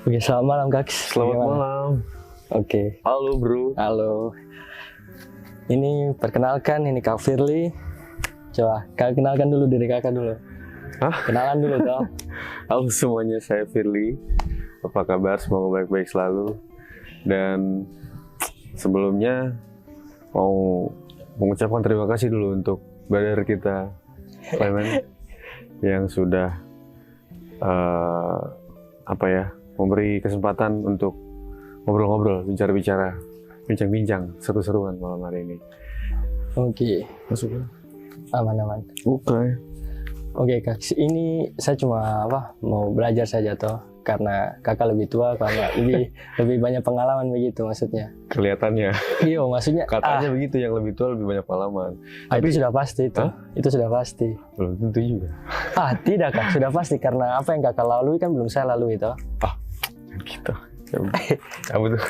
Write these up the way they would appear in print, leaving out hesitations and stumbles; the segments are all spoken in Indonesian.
Oke, selamat malam Kak. Selamat malam. Oke. Halo bro. Halo. Ini perkenalkan, ini Kak Firly. Coba Kak kenalkan dulu diri Kakak dulu. Hah? Kenalan dulu toh. Halo semuanya, saya Firly. Apa kabar? Semoga baik-baik selalu. Dan sebelumnya mau mengucapkan terima kasih dulu untuk brother kita Clement yang sudah memberi kesempatan untuk ngobrol-ngobrol, bincang-bincang, seru-seruan malam hari ini. Oke. Masuk ya? Aman-aman. Oke. Oke Kak, ini saya cuma mau belajar saja toh. Karena Kakak lebih tua, karena lebih banyak pengalaman begitu maksudnya. Kelihatannya. Iya, maksudnya Katanya begitu, yang lebih tua lebih banyak pengalaman. Tapi itu sudah pasti itu. Itu sudah pasti. Belum tentu juga. Tidak Kak, sudah pasti karena apa yang Kakak lalui kan belum saya lalui toh. Gitu. Kamu tuh.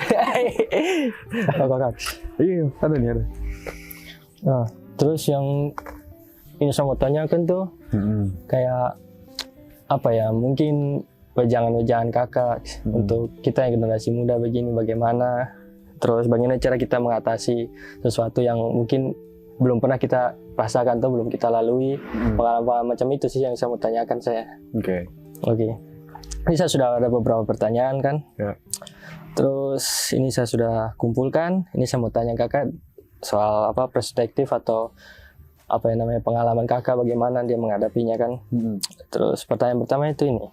Kakak Kak. Iya, ada nih ada. Nah, terus yang ini saya mau tanyakan tuh, kayak apa ya, mungkin wejangan Kakak untuk kita yang generasi muda begini, bagaimana, terus bagaimana cara kita mengatasi sesuatu yang mungkin belum pernah kita rasakan atau belum kita lalui, pengalaman macam itu sih yang saya mau tanyakan saya. Oke. Ini saya sudah ada beberapa pertanyaan kan. Ya. Terus ini saya sudah kumpulkan. Ini saya mau tanya Kakak soal perspektif atau pengalaman Kakak, bagaimana dia menghadapinya kan. Terus pertanyaan pertama itu ini.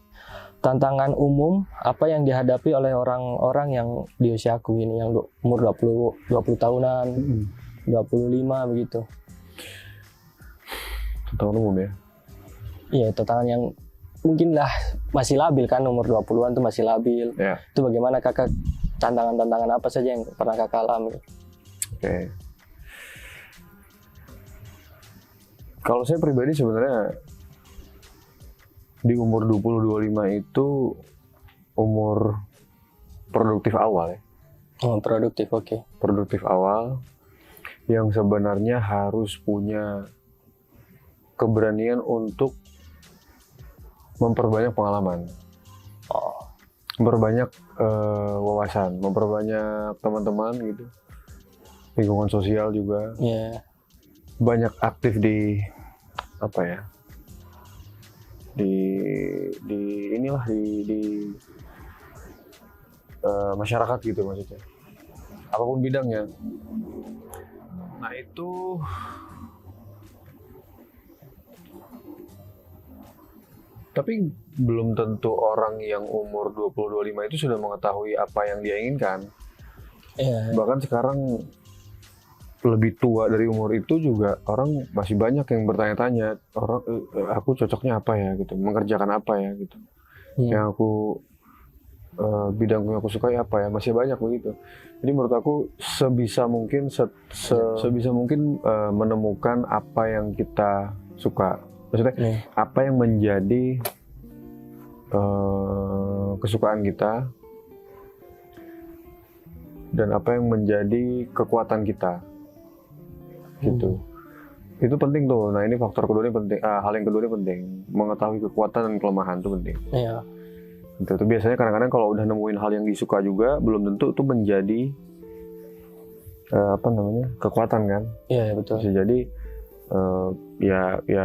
Tantangan umum apa yang dihadapi oleh orang-orang yang di usiaku ini, yang umur 20 tahunan, 25 begitu. Tantangan umum ya? Iya, tantangan yang mungkin lah masih labil kan, umur 20-an tuh masih labil. Ya. Itu bagaimana Kakak, tantangan apa saja yang pernah Kakak alami? Oke. Kalau saya pribadi sebenarnya di umur 20-25 itu umur produktif awal ya. Oh, produktif, oke. Produktif awal yang sebenarnya harus punya keberanian untuk memperbanyak pengalaman. Memperbanyak wawasan, memperbanyak teman-teman gitu. Lingkungan sosial juga. Iya. Banyak aktif di masyarakat gitu maksudnya, apapun bidangnya. Nah itu tapi belum tentu orang yang umur 20-25 itu sudah mengetahui apa yang dia inginkan. Iya. Bahkan sekarang lebih tua dari umur itu juga orang masih banyak yang bertanya-tanya, orang aku cocoknya apa ya gitu, mengerjakan apa ya gitu, yang aku bidang yang aku sukai apa ya, masih banyak begitu. Jadi menurut aku sebisa mungkin menemukan apa yang kita suka, maksudnya apa yang menjadi kesukaan kita dan apa yang menjadi kekuatan kita. Gitu. Itu penting tuh. Nah, ini faktor kedua ini penting. Hal yang kedua ini penting. Mengetahui kekuatan dan kelemahan itu penting. Iya. Gitu. Itu biasanya kadang-kadang kalau udah nemuin hal yang disuka juga, belum tentu itu menjadi kekuatan kan? Iya, betul. Bisa jadi ya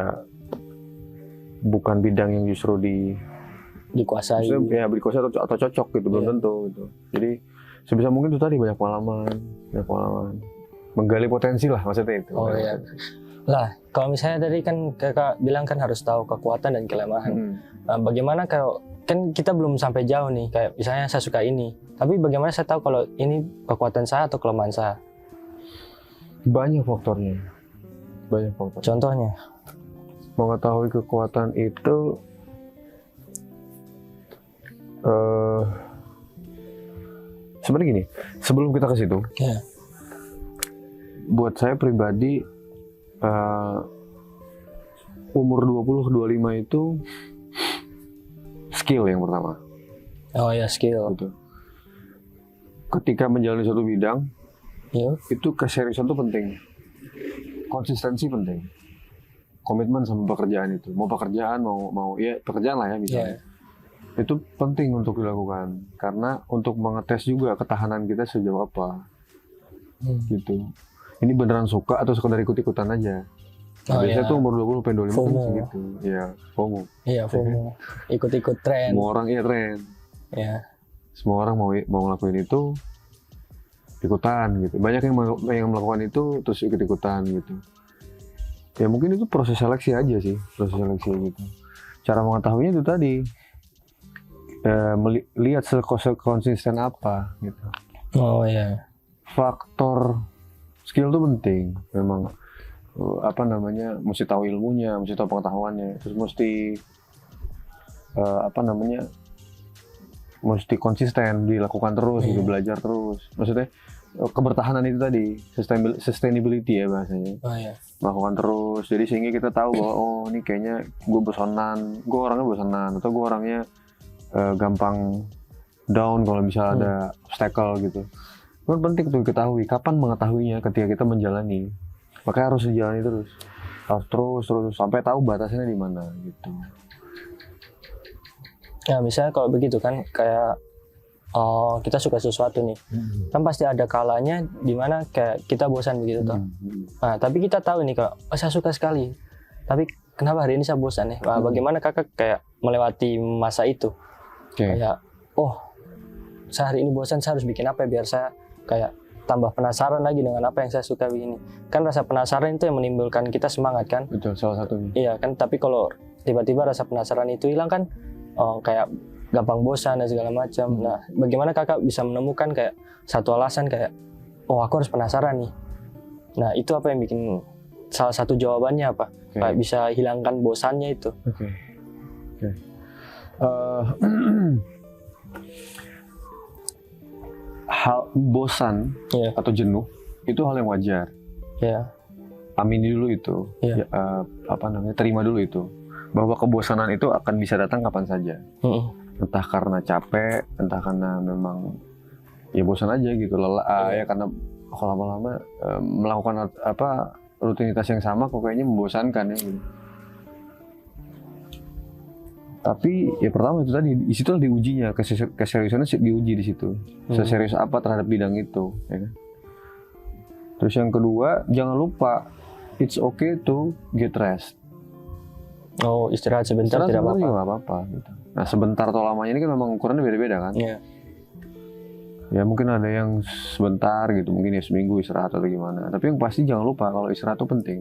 bukan bidang yang justru dikuasai. Ya dikuasai atau cocok gitu, belum tentu gitu. Jadi sebisa mungkin itu tadi banyak pengalaman. Menggali potensi lah maksudnya itu. Oh iya. Lah, kalau misalnya tadi kan Kakak bilang kan harus tahu kekuatan dan kelemahan. Bagaimana kalau kan kita belum sampai jauh nih, kayak misalnya saya suka ini, tapi bagaimana saya tahu kalau ini kekuatan saya atau kelemahan saya? Banyak faktornya. Contohnya? Mengetahui kekuatan itu sebenarnya gini, sebelum kita ke situ. Yeah. Buat saya pribadi umur 20-25 itu skill yang pertama. Oh ya, skill. Gitu. Ketika menjalani suatu bidang, itu keseriusan itu penting. Konsistensi penting. Komitmen sama pekerjaan itu. Mau pekerjaan, mau ya pekerjaan lah ya misalnya. Itu penting untuk dilakukan karena untuk mengetes juga ketahanan kita sejauh apa. Gitu. Ini beneran suka atau sekedar ikut-ikutan aja. Biasanya tuh umur 20 sampai 25 FOMO. gitu. Iya, FOMO. Iya, FOMO. Ikut-ikut tren. Semua orang tren. Iya. Semua orang mau ngelakuin itu ikutan gitu. Banyak yang melakukan itu terus ikut-ikutan gitu. Ya mungkin itu proses seleksi aja sih, proses seleksi gitu. Cara mengetahuinya itu tadi lihat sekonsisten apa gitu. Oh iya. Faktor skill itu penting, memang mesti tahu ilmunya, mesti tahu pengetahuannya, terus mesti mesti konsisten dilakukan terus gitu, belajar terus. Maksudnya kebertahanan itu tadi, sustainability ya bahasanya. Oh iya. Melakukan terus, jadi sehingga kita tahu bahwa oh ini kayaknya gue orangnya bosanan, atau gue orangnya gampang down kalau misalnya ada obstacle gitu. Itu penting untuk diketahui, kapan mengetahuinya ketika kita menjalani. Makanya harus dijalani terus. Harus terus sampai tahu batasannya di mana gitu. Ya misalnya kalau begitu kan kayak kita suka sesuatu nih, kan pasti ada kalanya dimana kayak kita bosan begitu toh. Nah tapi kita tahu nih kalau saya suka sekali, tapi kenapa hari ini saya bosan ya? Nah, bagaimana kakak kayak melewati masa itu? Kayak saya hari ini bosan, saya harus bikin apa ya biar saya kayak tambah penasaran lagi dengan apa yang saya suka begini. Kan rasa penasaran itu yang menimbulkan kita semangat kan? Betul, salah satunya. Iya kan, tapi kalau tiba-tiba rasa penasaran itu hilang kan, kayak gampang bosan dan segala macam. Nah, bagaimana kakak bisa menemukan kayak satu alasan kayak, aku harus penasaran nih. Nah, itu apa yang bikin, salah satu jawabannya apa? Kayak bisa hilangkan bosannya itu. Hal bosan atau jenuh itu hal yang wajar. Amini dulu itu. Terima dulu itu bahwa kebosanan itu akan bisa datang kapan saja. Entah karena capek, entah karena memang ya bosan aja gitu, lelah ya, karena kalau lama-lama melakukan rutinitas yang sama kok kayaknya membosankan ya gitu. Tapi ya pertama itu tadi, di situ diujinya, keseriusannya diuji di situ. Seserius apa terhadap bidang itu, ya kan? Terus yang kedua, jangan lupa it's okay to get rest. Oh, istirahat sebentar tidak apa-apa. Nggak apa-apa gitu. Nah, sebentar atau lamanya ini kan memang ukurannya beda-beda kan? Iya. Ya mungkin ada yang sebentar gitu, mungkin ya seminggu istirahat atau gimana. Tapi yang pasti jangan lupa kalau istirahat itu penting.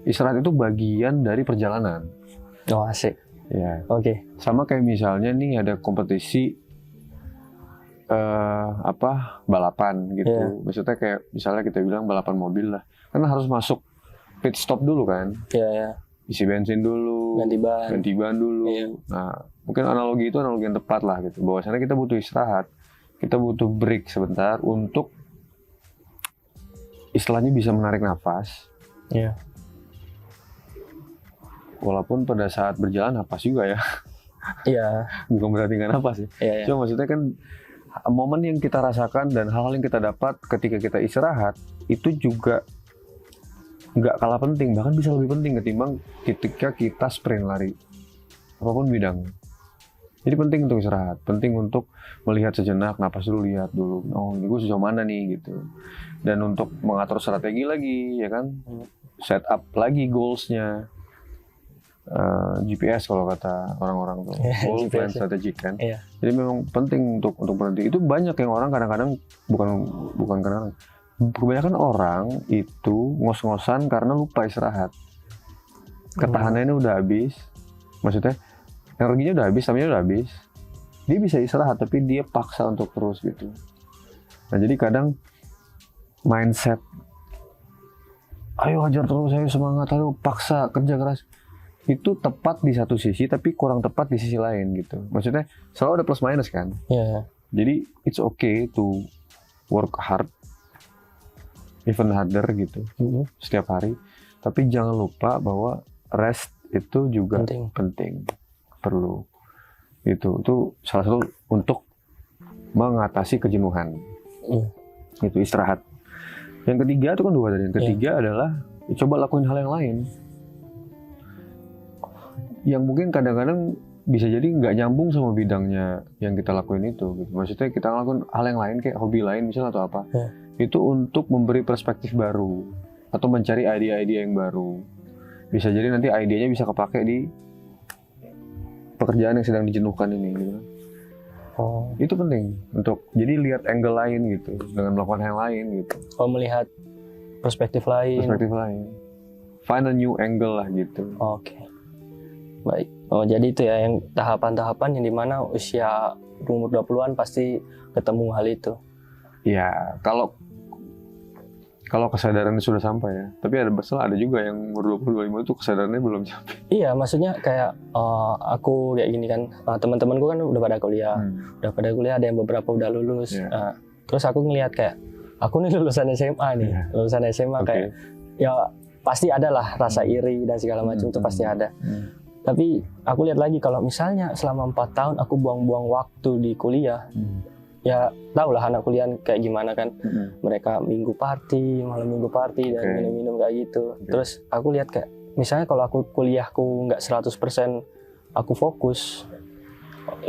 Istirahat itu bagian dari perjalanan. Oh, asik. Ya. Oke. Sama kayak misalnya nih ada kompetisi balapan gitu. Maksudnya kayak misalnya kita bilang balapan mobil lah. Karena harus masuk pit stop dulu kan. Iya. Isi bensin dulu, ganti ban dulu. Nah, mungkin analogi itu analogi yang tepat lah gitu. Bahwasanya kita butuh istirahat. Kita butuh break sebentar untuk istilahnya bisa menarik nafas. Iya. Walaupun pada saat berjalan napas juga ya. Iya. Bukan berarti nggak napas ya. Iya. Cuma maksudnya kan momen yang kita rasakan dan hal-hal yang kita dapat ketika kita istirahat itu juga nggak kalah penting, bahkan bisa lebih penting ketimbang ketika kita sprint lari apapun bidang. Jadi penting untuk istirahat, penting untuk melihat sejenak, napas dulu, lihat dulu, oh ini gue sejauh mana nih gitu. Dan untuk mengatur strategi lagi ya kan, set up lagi goalsnya. GPS kalau kata orang-orang tuh, goal plan strategic kan. Jadi memang penting untuk berhenti. Itu banyak yang orang kadang-kadang bukan kadang, kebanyakan orang itu ngos-ngosan karena lupa istirahat. Ketahanannya udah habis, maksudnya energinya udah habis, stamina udah habis. Dia bisa istirahat tapi dia paksa untuk terus gitu. Nah jadi kadang mindset, ayo hajar terus, ayo semangat, ayo paksa, kerja keras, itu tepat di satu sisi tapi kurang tepat di sisi lain gitu. Maksudnya selalu ada plus minus kan. Jadi it's okay to work hard, even harder gitu, setiap hari. Tapi jangan lupa bahwa rest itu juga penting. Perlu. Itu salah satu untuk mengatasi kejenuhan. Itu istirahat. Yang ketiga itu kan dua tadi. Yang ketiga adalah coba lakuin hal yang lain. Yang mungkin kadang-kadang bisa jadi nggak nyambung sama bidangnya yang kita lakuin itu gitu. Maksudnya kita ngelakuin hal yang lain kayak hobi lain misalnya atau apa, itu untuk memberi perspektif baru atau mencari ide-ide yang baru. Bisa jadi nanti idenya bisa kepake di pekerjaan yang sedang dijenuhkan ini gitu. Itu penting untuk jadi lihat angle lain gitu dengan melakukan hal lain gitu. Melihat perspektif lain. Find a new angle lah gitu. Oke. Baik. Jadi itu ya yang tahapan-tahapan yang dimana usia umur 20-an pasti ketemu hal itu. Ya, kalau kesadarannya sudah sampai ya. Tapi ada juga yang umur 20-25 itu kesadarannya belum sampai. Iya, maksudnya kayak aku kayak gini kan, teman-temanku kan udah pada kuliah. Ada yang beberapa udah lulus. Terus aku ngelihat kayak aku nih lulusan SMA nih, lulusan SMA kayak ya pasti ada lah rasa iri dan segala macam itu pasti ada. Tapi aku lihat lagi kalau misalnya selama 4 tahun aku buang-buang waktu di kuliah, ya tau lah anak kuliah kayak gimana kan. Mereka malam minggu party dan minum-minum kayak gitu. Terus aku lihat kayak misalnya kalau aku kuliahku nggak 100% aku fokus,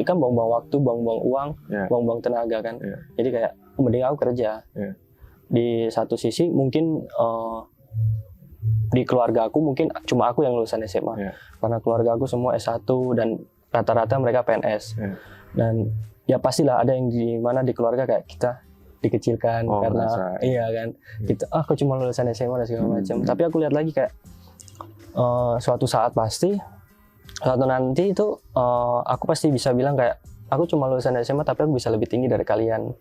kan buang-buang waktu, buang-buang uang, buang-buang tenaga kan. Jadi kayak mending aku kerja. Di satu sisi mungkin di keluarga aku mungkin cuma aku yang lulusan SMA, karena keluarga aku semua S1 dan rata-rata mereka PNS. Dan ya pastilah ada yang di mana di keluarga kayak kita dikecilkan karena iya kan kita aku cuma lulusan SMA dan segala macam. Tapi aku lihat lagi kayak suatu saat pasti suatu nanti itu aku pasti bisa bilang kayak aku cuma lulusan SMA tapi aku bisa lebih tinggi dari kalian.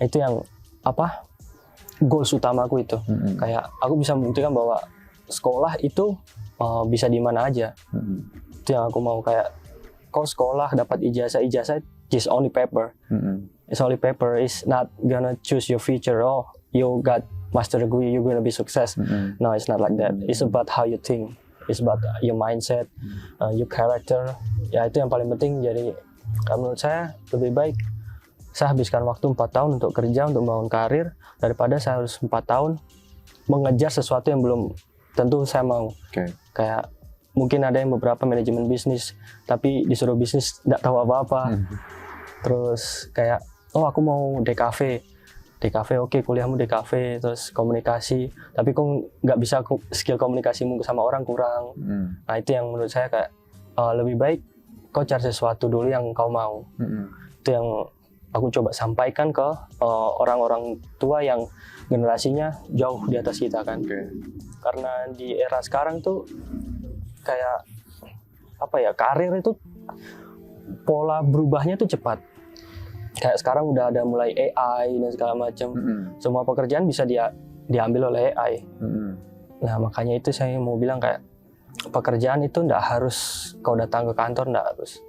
Itu yang goals utamaku itu. Kayak aku bisa membuktikan bahwa sekolah itu bisa di mana aja. Itu yang aku mau, kayak kau sekolah dapat ijazah just only paper. It's only paper, is not gonna choose your future. Oh, you got master degree, you're gonna be success. No, it's not like that. It's about how you think. It's about your mindset, your character. Ya itu yang paling penting. Jadi menurut saya lebih baik saya habiskan waktu 4 tahun untuk kerja, untuk membangun karir, daripada saya harus 4 tahun mengejar sesuatu yang belum tentu saya mau. Kayak mungkin ada yang beberapa manajemen bisnis, tapi disuruh bisnis nggak tahu apa-apa. Terus kayak, aku mau DKV, oke, kuliahmu DKV, terus komunikasi, tapi kok nggak bisa skill komunikasimu sama orang kurang. Nah itu yang menurut saya kayak lebih baik kau cari sesuatu dulu yang kau mau. Itu yang aku coba sampaikan ke orang-orang tua yang generasinya jauh di atas kita kan. Karena di era sekarang tuh kayak karir itu pola berubahnya tuh cepat. Kayak sekarang udah ada mulai AI dan segala macam. Semua pekerjaan bisa diambil oleh AI. Nah makanya itu saya mau bilang kayak pekerjaan itu nggak harus kau datang ke kantor, nggak harus.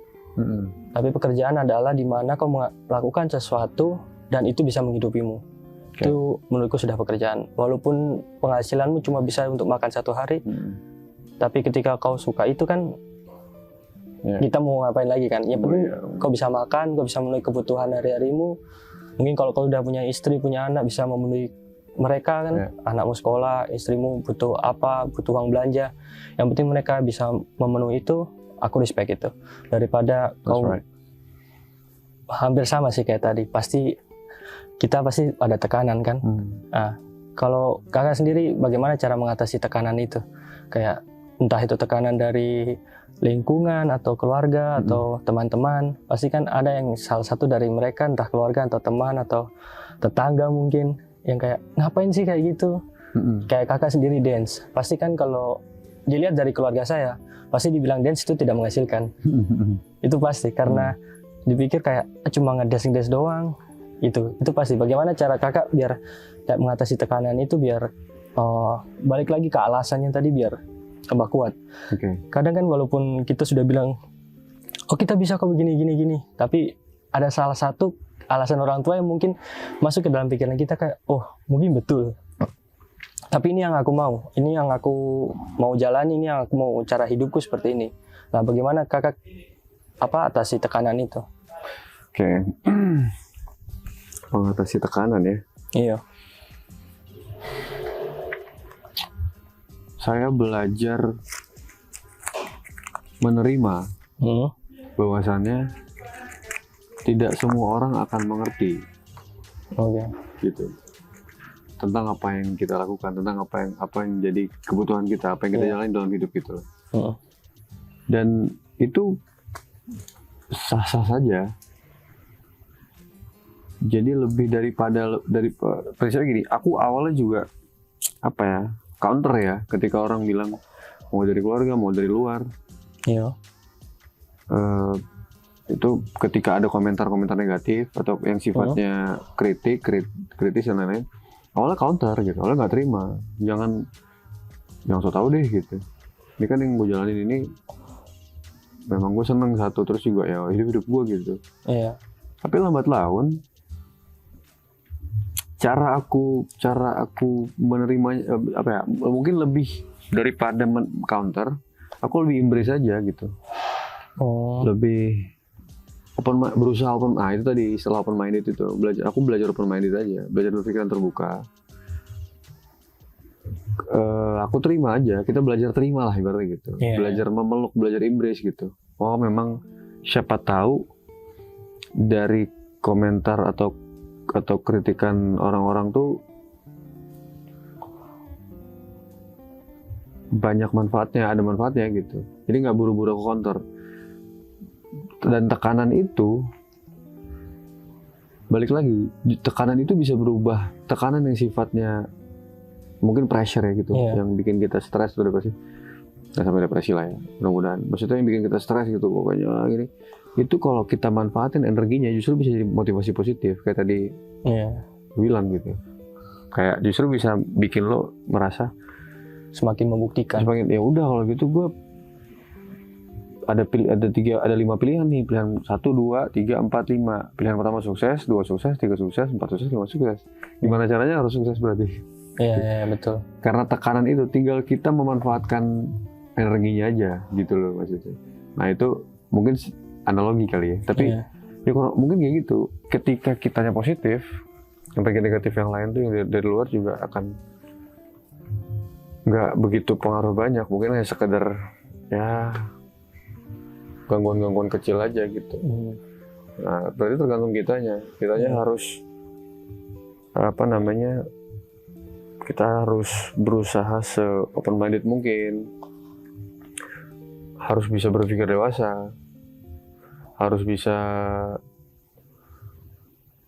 Tapi pekerjaan adalah di mana kau melakukan sesuatu dan itu bisa menghidupimu. Itu menurutku sudah pekerjaan. Walaupun penghasilanmu cuma bisa untuk makan 1 hari, tapi ketika kau suka itu kan, kita mau ngapain lagi kan? Ya penting kau bisa makan, kau bisa memenuhi kebutuhan hari-harimu. Mungkin kalau kau udah punya istri, punya anak, bisa memenuhi mereka kan. Anakmu sekolah, istrimu butuh apa, butuh uang belanja. Yang penting mereka bisa memenuhi itu. Aku respect itu. Daripada kau hampir sama sih kayak tadi. Kita pasti ada tekanan kan. Nah, kalau kakak sendiri bagaimana cara mengatasi tekanan itu? Kayak entah itu tekanan dari lingkungan atau keluarga atau teman-teman. Pasti kan ada yang salah satu dari mereka, entah keluarga atau teman atau tetangga mungkin, yang kayak ngapain sih kayak gitu. Kayak kakak sendiri dance. Pasti kan kalau dilihat dari keluarga saya, pasti dibilang dance itu tidak menghasilkan. Itu pasti karena dipikir kayak cuma ngedes doang. Itu pasti. Bagaimana cara kakak biar kayak mengatasi tekanan itu, biar balik lagi ke alasannya tadi, biar tambah kuat. Kadang kan walaupun kita sudah bilang kita bisa kok begini, tapi ada salah satu alasan orang tua yang mungkin masuk ke dalam pikiran kita kayak mungkin betul, tapi ini yang aku mau, ini yang aku mau jalani, ini yang aku mau, cara hidupku seperti ini. Nah bagaimana kakak atasi tekanan itu? Mengatasi tekanan ya? Iya. Saya belajar menerima bahwasannya tidak semua orang akan mengerti. Oke. Gitu. Tentang apa yang kita lakukan, tentang apa yang jadi kebutuhan kita, apa yang kita jalani dalam hidup gitu loh. Dan itu sah-sah saja. Jadi lebih dari prinsipnya gini, aku awalnya juga counter ya, ketika orang bilang mau dari keluarga, mau dari luar. Iya. Itu ketika ada komentar-komentar negatif atau yang sifatnya kritis dan lain-lain, awalnya counter gitu, awalnya nggak terima, jangan so tau deh gitu. Ini kan yang gue jalanin ini memang gue seneng satu, terus juga ya hidup gue gitu. Iya. Tapi lambat laun cara aku menerimanya mungkin lebih daripada counter, aku lebih embrace aja gitu. Lebih berusaha open, itu tadi istilah open minded itu, aku belajar open minded aja, belajar berpikiran terbuka. Aku terima aja, kita belajar terima lah ibaratnya gitu. Belajar memeluk, belajar embrace gitu. Oh memang siapa tahu dari komentar atau kritikan orang-orang tuh banyak manfaatnya, ada manfaatnya gitu. Jadi nggak buru-buru aku counter. Dan tekanan itu balik lagi, tekanan itu bisa berubah. Tekanan yang sifatnya mungkin pressure ya gitu, yang bikin kita stres atau depresi. Nggak sampai depresi lah ya, mudah-mudahan. Maksudnya yang bikin kita stres gitu pokoknya gini. Itu kalau kita manfaatin energinya justru bisa jadi motivasi positif kayak tadi bilang gitu. Kayak justru bisa bikin lo merasa semakin membuktikan. Ya udah kalau gitu gue ada 5 pilihan nih, pilihan 1, 2, 3, 4, 5. Pilihan pertama sukses, 2 sukses, 3 sukses, 4 sukses, 5 sukses. Gimana caranya harus sukses berarti? Iya betul. Karena tekanan itu tinggal kita memanfaatkan energinya aja gitu loh maksudnya. Nah itu mungkin analogi kali ya. Tapi ya mungkin kayak gitu. Ketika kitanya positif, yang bagian negatif yang lain tuh yang dari luar juga akan nggak begitu pengaruh banyak. Mungkin hanya sekedar ya gangguan-gangguan kecil aja gitu. Nah berarti tergantung kitanya harus kita harus berusaha se-open minded mungkin, harus bisa berpikir dewasa, harus bisa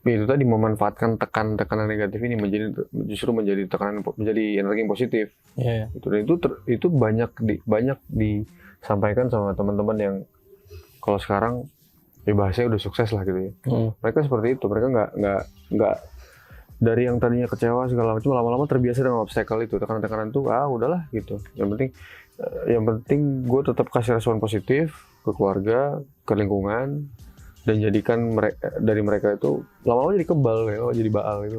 itu tadi memanfaatkan tekanan negatif ini justru menjadi energi yang positif. Itu banyak disampaikan sama teman-teman yang kalau sekarang bahasanya udah sukses lah gitu ya. Mereka seperti itu, mereka nggak dari yang tadinya kecewa segala macam, lama-lama terbiasa dengan obstacle itu, tekanan-tekanan itu udahlah gitu. Yang penting gue tetap kasih respon positif ke keluarga, ke lingkungan, dan jadikan dari mereka itu lama-lama jadi kebal jadi baal gitu.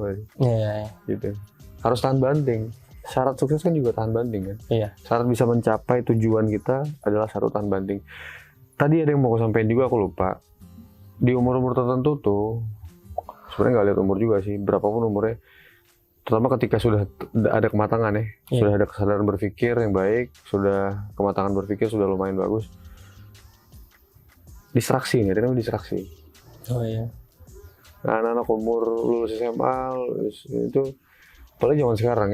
Gitu. Harus tahan banting. Syarat sukses kan juga tahan banting kan. Syarat bisa mencapai tujuan kita adalah syarat tahan banting. Tadi ada yang mau aku sampaikan juga, aku lupa. Di umur-umur tertentu tuh sebenarnya nggak lihat umur juga sih, berapapun umurnya, terutama ketika sudah ada kematangan sudah ada kesadaran berpikir yang baik, sudah kematangan berpikir sudah lumayan bagus, distraksi nih, ada namanya distraksi. Nah, anak-anak umur lulus SMA itu apalagi zaman sekarang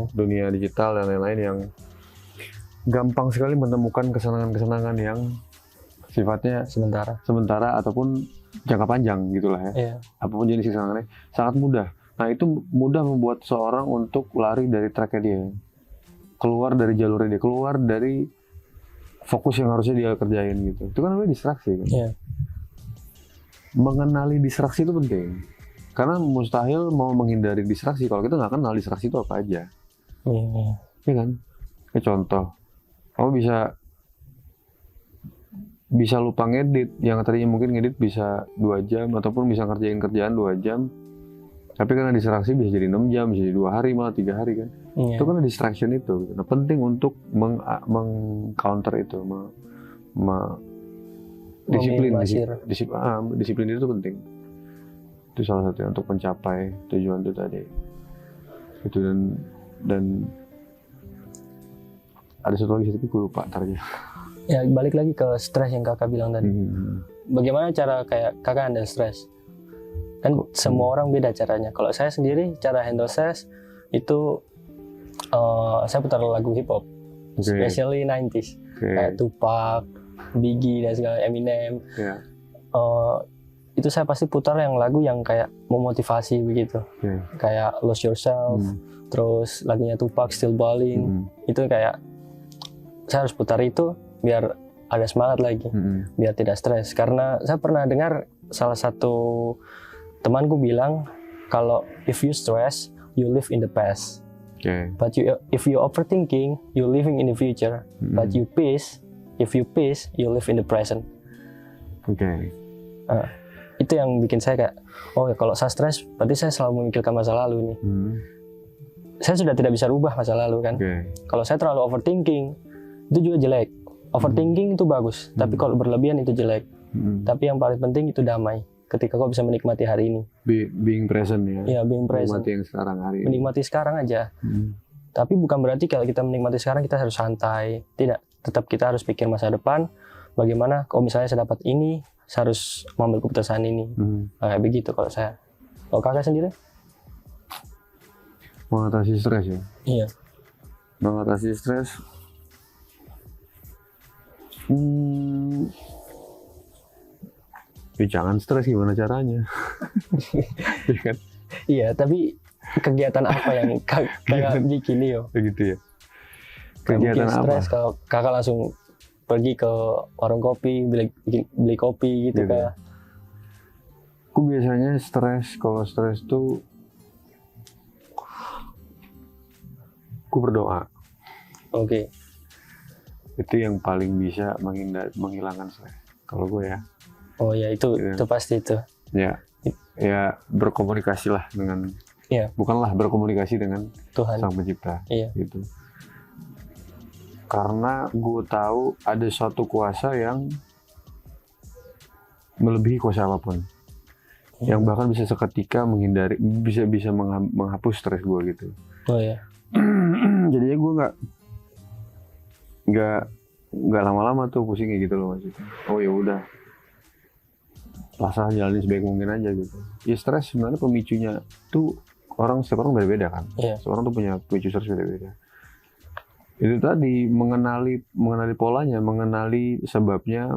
dunia digital dan lain-lain yang gampang sekali menemukan kesenangan-kesenangan yang sifatnya sementara ataupun jangka panjang gitulah ya. Apapun jenis kesenangannya sangat mudah. Nah itu mudah membuat seorang untuk lari dari tracknya dia, keluar dari jalurnya dia, keluar dari fokus yang harusnya dia kerjain gitu. Itu kan namanya distraksi kan. Mengenali distraksi itu penting, karena mustahil mau menghindari distraksi kalau kita nggak kenal distraksi itu apa aja. Iya kan? Kayak contoh, kamu bisa lupa ngedit, yang tadinya mungkin ngedit bisa 2 jam ataupun bisa ngerjain kerjaan 2 jam, tapi karena distraksi bisa jadi 6 jam, bisa jadi 2 hari, malah 3 hari kan. Itu kan distraction itu. Nah penting untuk meng-counter itu, disiplin itu penting. Itu salah satu untuk mencapai tujuan itu tadi. Itu dan ada satu lagi tapi gue lupa ntar aja. Ya balik lagi ke stres yang kakak bilang tadi. Bagaimana cara kayak kakak handle stres? Kan semua orang beda caranya. Kalau saya sendiri cara handle stres itu saya putar lagu hip hop, especially 90s, kayak Tupac, Biggie dan segala Eminem. Itu saya pasti putar yang lagu yang kayak memotivasi begitu, kayak Lose Yourself, terus lagunya Tupac Still Ballin'. Itu kayak saya harus putar itu biar ada semangat lagi, biar tidak stres. Karena saya pernah dengar salah satu temanku bilang kalau if you stress, you live in the past. But if you overthinking, you living in the future. But if you peace, you live in the present. Itu yang bikin saya kayak, oh ya kalau saya stres, berarti saya selalu memikirkan masa lalu nih. Saya sudah tidak bisa rubah masa lalu kan. Kalau saya terlalu overthinking, itu juga jelek. Overthinking itu bagus, tapi kalau berlebihan itu jelek. Tapi yang paling penting itu damai. Ketika kau bisa menikmati hari ini. Being present ya. Iya, being present. Menikmati yang sekarang hari ini. Menikmati sekarang aja. Tapi bukan berarti kalau kita menikmati sekarang kita harus santai. Tidak, tetap kita harus pikir masa depan. Bagaimana kalau misalnya saya dapat ini, saya harus mengambil keputusan ini. Kayak begitu kalau saya. Kalau kakak sendiri? Mengatasi stres ya? Iya. Mengatasi stres. Ya jangan stres, gimana caranya? Iya, tapi kegiatan apa yang kakak bikin yo? Begitu ya. Kegiatan stres kalau kakak langsung pergi ke warung kopi, beli kopi gitu kan? Aku biasanya stres, kalau stres tuh aku berdoa. Itu yang paling bisa menghilangkan stres. Kalau gue ya. Oh ya itu pasti itu. Ya berkomunikasi lah dengan. Bukanlah berkomunikasi dengan Tuhan, Sang Pencipta. Gitu. Karena gue tahu ada suatu kuasa yang melebihi kuasa apapun, yang bahkan bisa seketika menghindari, bisa menghapus stres gue gitu. Jadinya gue nggak lama-lama tuh pusingnya gitu loh maksudnya. Oh ya udah, rasa jalanin sebaik mungkin aja gitu. Ya stres sebenarnya pemicunya tuh setiap orang beda-beda kan. Setiap orang tuh punya pemicu stres beda-beda. Itu tadi mengenali polanya, mengenali sebabnya,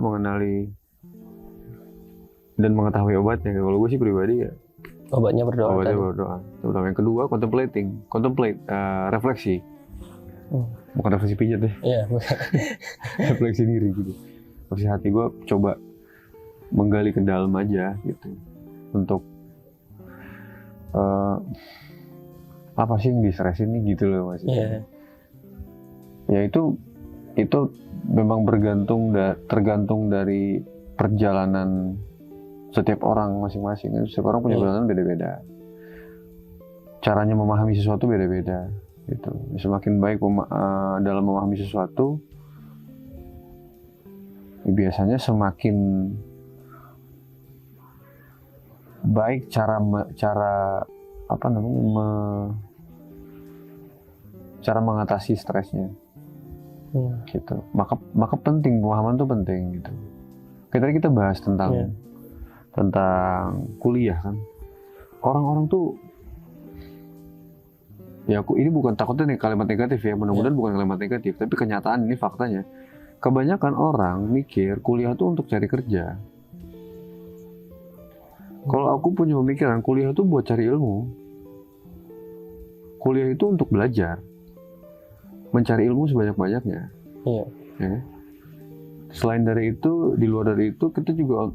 dan mengetahui obatnya. Kalau gue sih pribadi ya obatnya berdoa. Terutama yang kedua contemplate, refleksi. Bukan refleksi pijat deh. Refleksi diri gitu. Refleksi hati. Gue coba menggali ke dalam aja gitu untuk apa sih yang distresin nih gitu loh maksudnya. Ya itu memang tergantung dari perjalanan setiap orang masing-masing. Setiap orang punya perjalanan beda-beda. Caranya memahami sesuatu beda-beda. Gitu. Semakin baik dalam memahami sesuatu, biasanya semakin baik cara mengatasi stresnya. Gitu. Maka penting, pemahaman itu penting gitu. Tadi kita bahas tentang kuliah kan. Orang-orang tuh ya ini bukan takutnya nih kalimat negatif ya, mudah-mudahan bukan kalimat negatif, tapi kenyataan ini faktanya. Kebanyakan orang mikir kuliah tuh untuk cari kerja. Kalau aku punya pemikiran kuliah tuh buat cari ilmu. Kuliah itu untuk belajar. Mencari ilmu sebanyak-banyaknya. Selain dari itu, di luar dari itu kita juga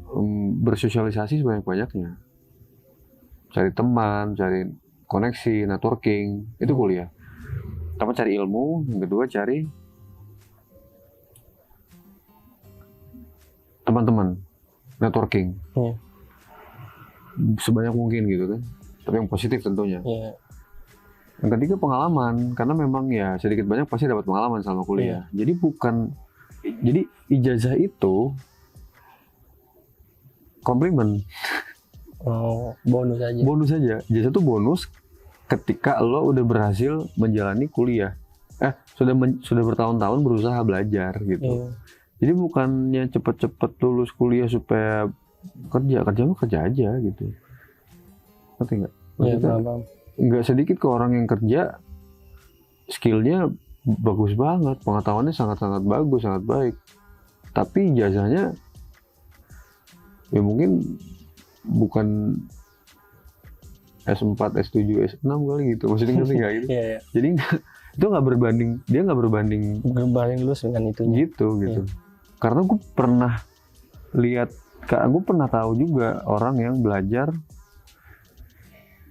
bersosialisasi sebanyak-banyaknya. Cari teman, cari koneksi, networking, itu kuliah. Pertama cari ilmu, yang kedua cari teman-teman, networking. Sebanyak mungkin gitu kan. Tapi yang positif tentunya. Yang ketiga pengalaman, karena memang ya sedikit banyak pasti dapat pengalaman selama kuliah. Jadi ijazah itu komplimen. Bonus aja. Ijazah itu bonus ketika lo udah berhasil menjalani kuliah. Sudah bertahun-tahun berusaha belajar gitu. Jadi bukannya cepet-cepet lulus kuliah supaya kerja mah kerja aja gitu. Ngerti nggak? Iya, Maksudnya paham. nggak sedikit ke orang yang kerja skillnya bagus banget, pengetahuannya sangat-sangat bagus, sangat baik. Tapi ijazahnya ya mungkin bukan S4, S7, S6 kali gitu. Maksudnya ngerti nggak gitu? Iya, iya. Jadi itu nggak berbanding, dia nggak berbanding Berbanding lulus dengan itunya. gitu. Karena gue pernah lihat, gue pernah tahu juga orang yang belajar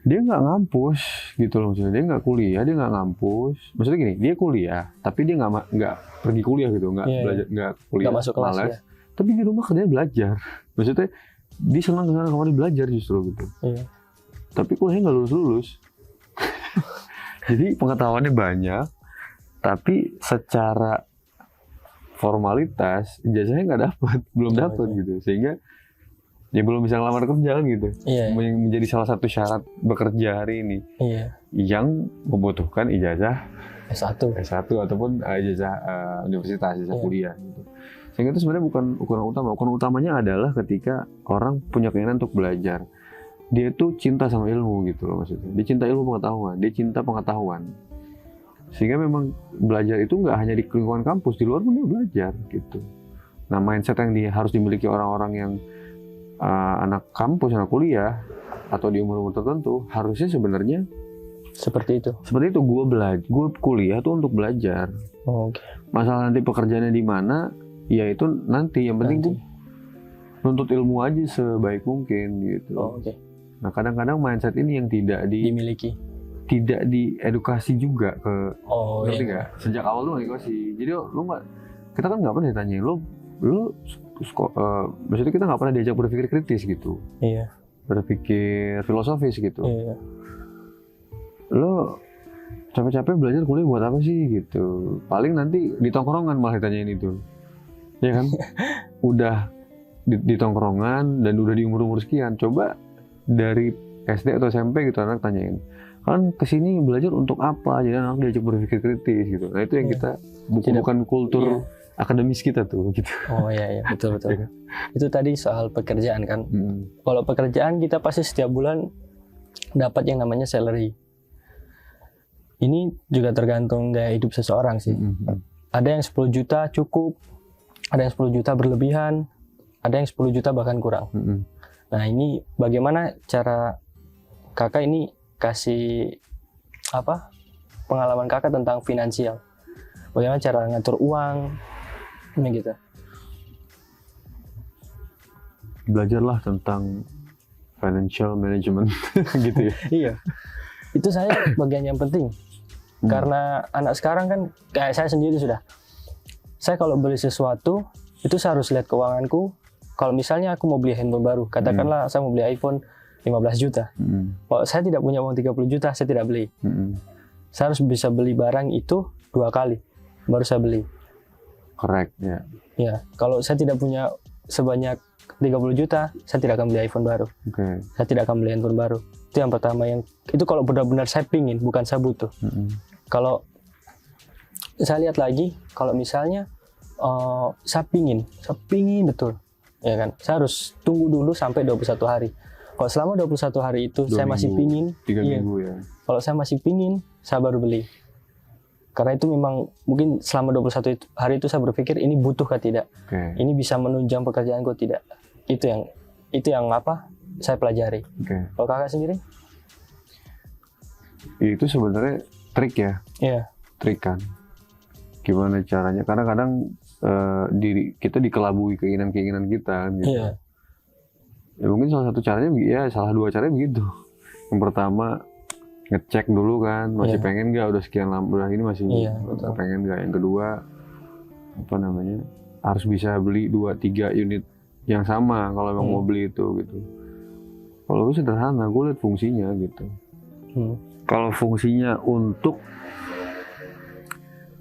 dia nggak ngampus gitu loh, maksudnya dia nggak kuliah, dia nggak ngampus. Maksudnya gini, dia kuliah tapi dia nggak pergi kuliah gitu, nggak belajar, nggak kuliah, nggak masuk kelas, malas. Tapi di rumah kerjanya belajar. Maksudnya dia senang kesana kemari belajar justru gitu. Iya. Tapi kuliahnya nggak lulus. Jadi pengetahuannya banyak, tapi secara formalitas ijazahnya nggak dapat, belum dapat gitu, sehingga dia belum bisa ngelamar kerja kan gitu. Iya. Menjadi salah satu syarat bekerja hari ini. Iya. Yang membutuhkan ijazah S1 ataupun ijazah universitas, ijazah kuliah gitu. Sehingga itu sebenarnya bukan ukuran utama. Ukuran utamanya adalah ketika orang punya keinginan untuk belajar. Dia tuh cinta sama ilmu gitu loh maksudnya. Dia cinta ilmu pengetahuan, dia cinta pengetahuan. Sehingga memang belajar itu nggak hanya di lingkungan kampus, di luar pun dia belajar gitu. Nah, mindset yang harus dimiliki orang-orang yang anak kampus, anak kuliah, atau di umur-umur tertentu, harusnya sebenarnya seperti itu. Seperti itu, gue kuliah tuh untuk belajar. Oh, oke. Masalah nanti pekerjaannya di mana, ya itu nanti. Yang penting tuh nuntut ilmu aja sebaik mungkin gitu. Oh, oke. Nah, kadang-kadang mindset ini yang tidak dimiliki, tidak diedukasi juga ke, ngerti iya. nggak? Sejak awal lu nggak edukasi. Jadi lu nggak, kita kan nggak pernah ditanyain lu maksudnya kita nggak pernah diajak berpikir kritis gitu. Iya. Berpikir filosofis gitu. Iya. Lo capek-capek belajar kuliah buat apa sih gitu? Paling nanti di tongkrongan malah ditanyain itu, ya kan? Udah di tongkrongan dan udah di umur sekian, coba dari SD atau SMP gitu anak tanyain, kan kesini belajar untuk apa? Jadi anak diajak berpikir kritis gitu. Nah itu yang kita bukan kultur akademis kita tuh gitu. Oh iya betul. Itu tadi soal pekerjaan kan. Kalau pekerjaan kita pasti setiap bulan dapat yang namanya salary. Ini juga tergantung gaya hidup seseorang sih. Ada yang 10 juta cukup, ada yang 10 juta berlebihan, ada yang 10 juta bahkan kurang. Nah ini bagaimana cara kakak ini kasih pengalaman kakak tentang finansial? Bagaimana cara ngatur uang? Ini gitu. Belajarlah tentang financial management gitu ya. Iya. Itu saya bagian yang penting. Karena anak sekarang kan kayak saya sendiri sudah. Saya kalau beli sesuatu itu saya harus lihat keuanganku. Kalau misalnya aku mau beli handphone baru, katakanlah saya mau beli iPhone 15 juta. Kalau saya tidak punya uang 30 juta, saya tidak beli. Saya harus bisa beli barang itu 2 kali, baru saya beli. Correct, ya. Ya, kalau saya tidak punya sebanyak 30 juta, saya tidak akan beli iPhone baru. Saya tidak akan beli handphone baru. Itu yang pertama, itu kalau benar-benar saya pingin, bukan saya butuh. Kalau saya lihat lagi, kalau misalnya saya pingin betul. Ya kan, saya harus tunggu dulu sampai 21 hari. Kalau selama 21 hari itu saya masih pingin, 3 minggu ya. Kalau saya masih pingin, saya baru beli. Karena itu memang mungkin selama 21 hari itu saya berpikir ini butuh kah tidak? Ini bisa menunjang pekerjaanku tidak? Itu yang saya pelajari. Kalau kakak sendiri? Itu sebenarnya trik ya. Iya. Trik kan. Gimana caranya? Karena kadang kita dikelabui keinginan kita kan, gitu. Iya. Ya mungkin salah satu caranya salah 2 caranya begitu. Yang pertama ngecek dulu kan, masih pengen nggak, udah sekian lama, udah ini masih pengen nggak. Yang kedua harus bisa beli 2-3 unit yang sama kalau emang mau beli itu gitu. Kalau gue sederhana, gue lihat fungsinya gitu. Kalau fungsinya untuk,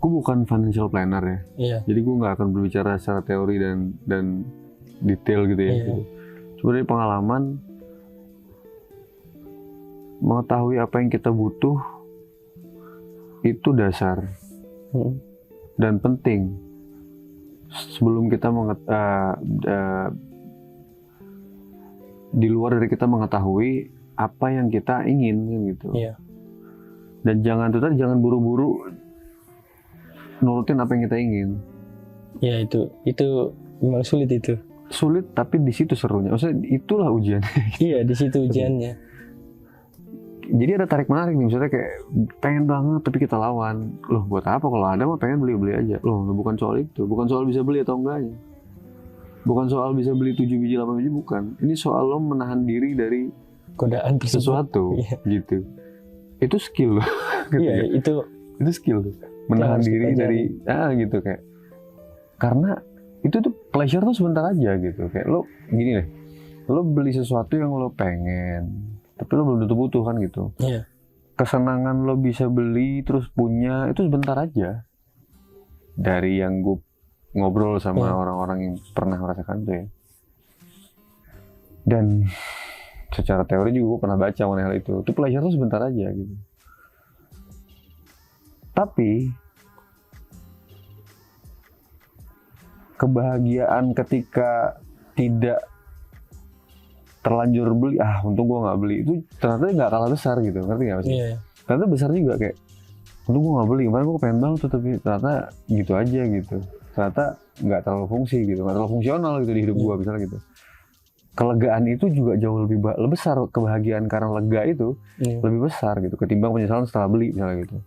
gue bukan financial planner ya. Iya. Jadi gue nggak akan berbicara secara teori dan detail gitu ya. Gitu. Cuma dari pengalaman, mengetahui apa yang kita butuh itu dasar dan penting. sebelum kita di luar dari kita mengetahui apa yang kita ingin gitu. Iya. Dan jangan buru-buru nurutin apa yang kita ingin. Ya itu memang sulit itu. Sulit, tapi di situ serunya. Maksudnya itulah ujian. Iya, di situ ujiannya. Jadi ada tarik menarik nih, misalnya kayak pengen banget tapi kita lawan. Loh buat apa, kalau ada mah pengen beli aja. Loh bukan soal itu, bukan soal bisa beli atau enggaknya. Bukan soal bisa beli 7 biji 8 biji, bukan. Ini soal lo menahan diri dari godaan sesuatu. Gitu. Itu skill loh. Iya, itu skill loh. Menahan diri dari gitu kayak. Karena itu tuh pleasure tuh sebentar aja gitu. Kayak lo gini deh. Lo beli sesuatu yang lo pengen, tapi lo belum tentu butuh kan gitu. Iya. Kesenangan lo bisa beli terus punya itu sebentar aja. Dari yang gue ngobrol sama orang-orang yang pernah merasakan tuh ya. Dan secara teori juga gue pernah baca mengenai hal itu. Itu pleasure tuh sebentar aja gitu. Tapi kebahagiaan ketika tidak terlanjur beli, untung gue nggak beli, itu ternyata nggak kalah besar gitu, ngerti nggak maksudnya? Iya. Ternyata besar juga kayak, untung gue nggak beli, kemarin gue pengen banget tuh, tapi ternyata gitu aja gitu, ternyata nggak terlalu fungsi gitu, nggak terlalu fungsional gitu di hidup gue misalnya gitu. Kelegaan itu juga jauh lebih besar, kebahagiaan karena lega itu lebih besar gitu, ketimbang penyesalan setelah beli misalnya gitu.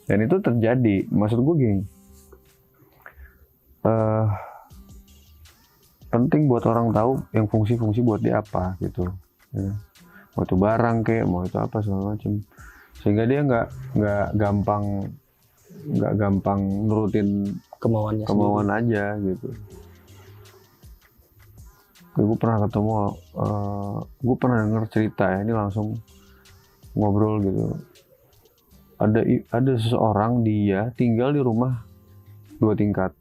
Dan itu terjadi, maksud gue gini. Penting buat orang tahu yang fungsi-fungsi buat dia apa gitu ya. Mau itu barang kayak mau itu apa segala macam, sehingga dia nggak gampang nurutin kemauan aja gitu. Gue pernah ketemu, gue pernah denger cerita ya, ini langsung ngobrol gitu. Ada seseorang, dia tinggal di rumah 2 tingkat.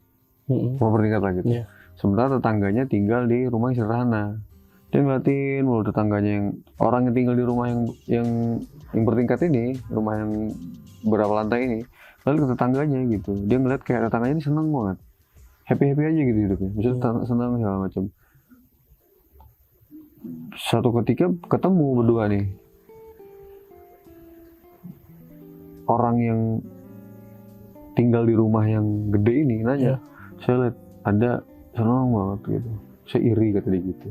Rumah bertingkat lah gitu. Sementara tetangganya tinggal di rumah yang sederhana. Dia ngeliatin mulu tetangganya, yang orang yang tinggal di rumah yang bertingkat ini, rumah yang berapa lantai ini, lalu ke tetangganya gitu. Dia ngeliat kayak tetangganya ini seneng banget, happy aja gitu hidupnya, misalnya senang segala macam. Suatu ketika ketemu berdua nih, orang yang tinggal di rumah yang gede ini nanya, saya lihat ada senang banget gitu, saya iri kata dia gitu.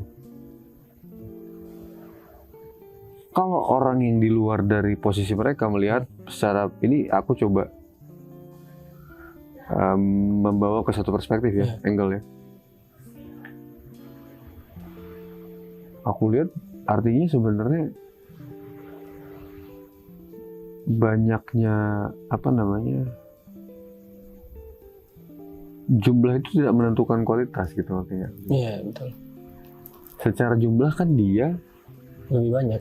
Kalau orang yang di luar dari posisi mereka melihat secara ini, aku coba membawa ke satu perspektif ya, angle ya. Aku lihat artinya sebenarnya banyaknya jumlah itu tidak menentukan kualitas gitu artinya. Iya betul. Secara jumlah kan dia lebih banyak.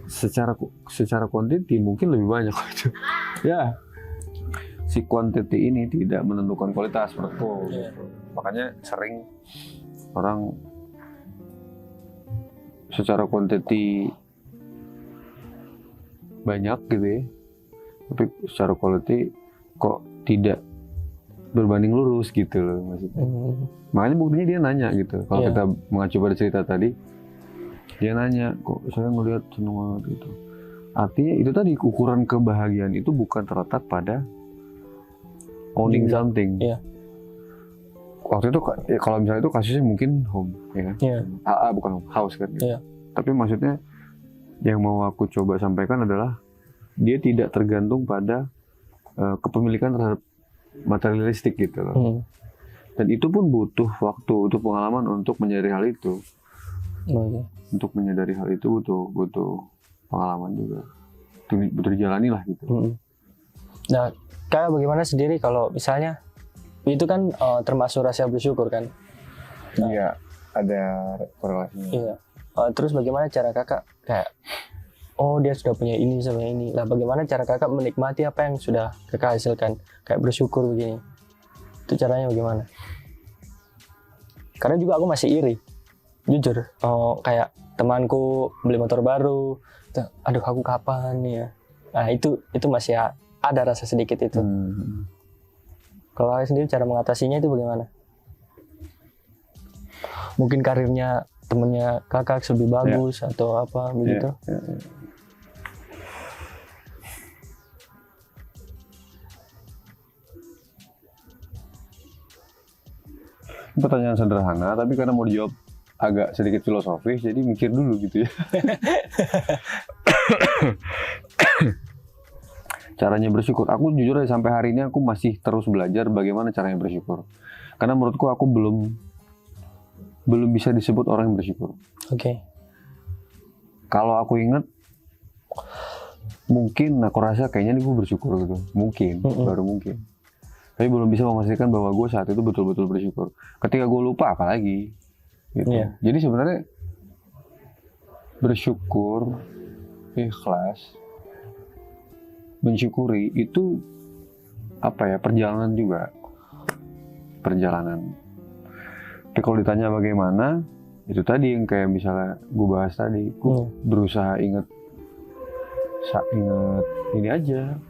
Secara quantity mungkin lebih banyak gitu. Ya, si quantity ini tidak menentukan kualitas menurutku. Gitu. Makanya sering orang secara quantity banyak gitu ya, tapi secara quality kok tidak berbanding lurus gitu loh maksudnya. Makanya buktinya dia nanya gitu. Kalau kita mengacu pada cerita tadi, dia nanya, kok saya ngelihat seneng banget gitu. Artinya itu tadi, ukuran kebahagiaan itu bukan terletak pada owning something. Waktu itu kalau misalnya itu kasusnya mungkin home, ya kan? Bukan home, house kan? Tapi maksudnya yang mau aku coba sampaikan adalah dia tidak tergantung pada kepemilikan terhadap materialistik gitu loh. Dan itu pun butuh waktu, butuh pengalaman untuk menyadari hal itu. Untuk menyadari hal itu butuh pengalaman juga, butuh dijalani lah gitu. Nah, Kak bagaimana sendiri kalau misalnya itu kan termasuk rasa bersyukur kan? Iya, ada korelasinya. Iya. Terus bagaimana cara kakak kayak, oh dia sudah punya ini sama ini. Lah bagaimana cara kakak menikmati apa yang sudah kakak hasilkan? Kayak bersyukur begini. Itu caranya bagaimana? Karena juga aku masih iri. Jujur, kayak temanku beli motor baru, aduh aku kapan ya? Nah itu masih ada rasa sedikit itu. Kalau kalian sendiri cara mengatasinya itu bagaimana? mungkin karirnya temennya kakak lebih bagus atau apa begitu. Pertanyaan sederhana, tapi karena mau dijawab agak sedikit filosofis, jadi mikir dulu gitu ya. Caranya bersyukur, aku jujur aja sampai hari ini aku masih terus belajar bagaimana caranya bersyukur. Karena menurutku aku belum bisa disebut orang yang bersyukur. Oke. Kalau aku ingat, mungkin aku rasa kayaknya nih gue bersyukur gitu. Mungkin, baru mungkin. Tapi belum bisa memastikan bahwa gue saat itu betul-betul bersyukur. Ketika gue lupa, apalagi. Gitu. Jadi sebenarnya bersyukur, ikhlas, mensyukuri itu apa ya, perjalanan juga. Perjalanan. Tapi kalau ditanya bagaimana, itu tadi yang kayak misalnya gue bahas tadi, gue berusaha inget ini aja,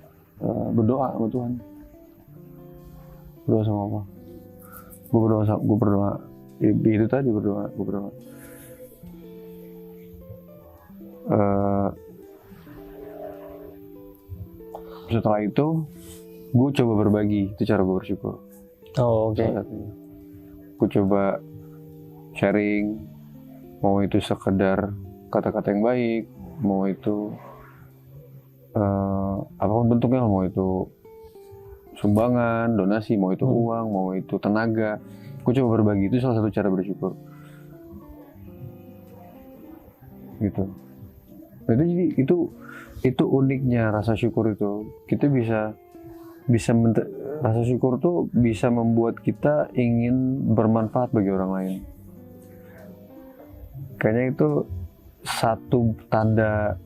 berdoa sama Tuhan. Berdoa sama apa? Gue berdoa. Itu tadi gue berdoa. Setelah itu, gue coba berbagi. Itu cara gue bersyukur. Oh, oke. Gue coba sharing, mau itu sekedar kata-kata yang baik, mau itu apapun bentuknya, mau itu sumbangan, donasi, mau itu uang, mau itu tenaga. Gue coba berbagi, itu salah satu cara bersyukur. Gitu. Jadi itu uniknya rasa syukur itu. Kita bisa rasa syukur tuh bisa membuat kita ingin bermanfaat bagi orang lain. Kayaknya itu satu tanda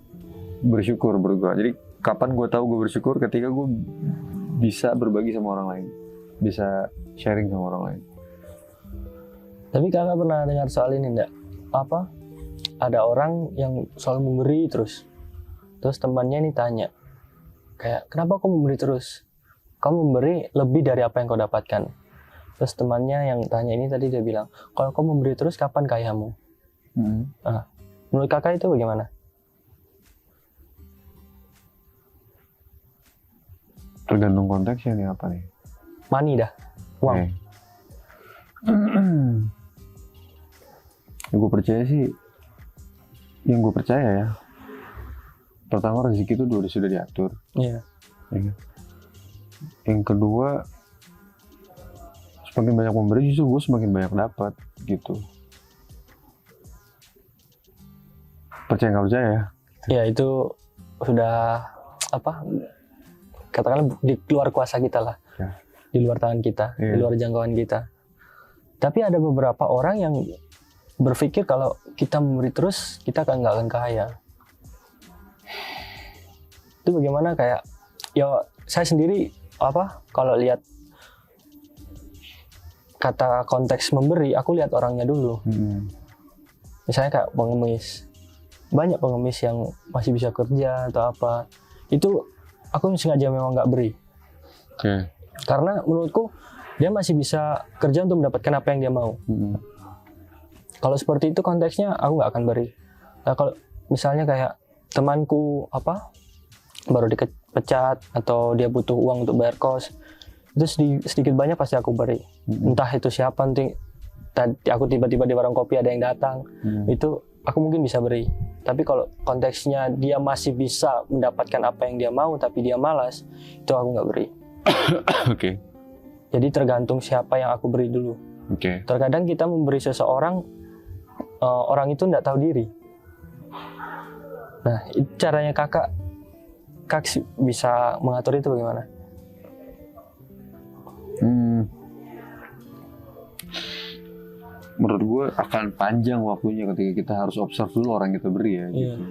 bersyukur menurut gue. Jadi kapan gue tahu gue bersyukur? Ketika gue bisa berbagi sama orang lain, bisa sharing sama orang lain. Tapi kakak pernah dengar soal ini enggak? Apa? Ada orang yang selalu memberi terus temannya ini tanya, kayak kenapa kau memberi terus? Kamu memberi lebih dari apa yang kau dapatkan. Terus temannya yang tanya ini tadi dia bilang, kalau kau memberi terus kapan kayamu? Nah, menurut kakak itu bagaimana? Tergantung konteksnya nih apa nih? Money dah, uang. Yang gue percaya ya, pertama rezeki itu sudah diatur. Iya. Yang kedua, semakin banyak memberi justru gue semakin banyak dapat gitu. Percaya nggak percaya ya? Ya itu sudah apa? Katakanlah di luar kuasa kita lah, di luar tangan kita, di luar jangkauan kita. Tapi ada beberapa orang yang berpikir kalau kita memberi terus kita nggak akan kaya. Itu bagaimana? Kayak ya saya sendiri kalau lihat kata konteks memberi, aku lihat orangnya dulu. Misalnya kayak pengemis, banyak pengemis yang masih bisa kerja atau apa, itu aku sengaja memang nggak beri. Karena menurutku dia masih bisa kerja untuk mendapatkan apa yang dia mau. Kalau seperti itu konteksnya aku nggak akan beri. Nah, kalau misalnya kayak temanku baru dipecat atau dia butuh uang untuk bayar kos, itu sedikit banyak pasti aku beri. Entah itu siapa, nanti aku tiba-tiba di warung kopi ada yang datang, itu aku mungkin bisa beri. Tapi kalau konteksnya dia masih bisa mendapatkan apa yang dia mau tapi dia malas, itu aku nggak beri. Jadi tergantung siapa yang aku beri dulu. Terkadang kita memberi seseorang, orang itu nggak tahu diri. Nah, caranya kakak bisa mengatur itu bagaimana? Menurut gue akan panjang waktunya ketika kita harus observe dulu orang kita beri ya. Gitu.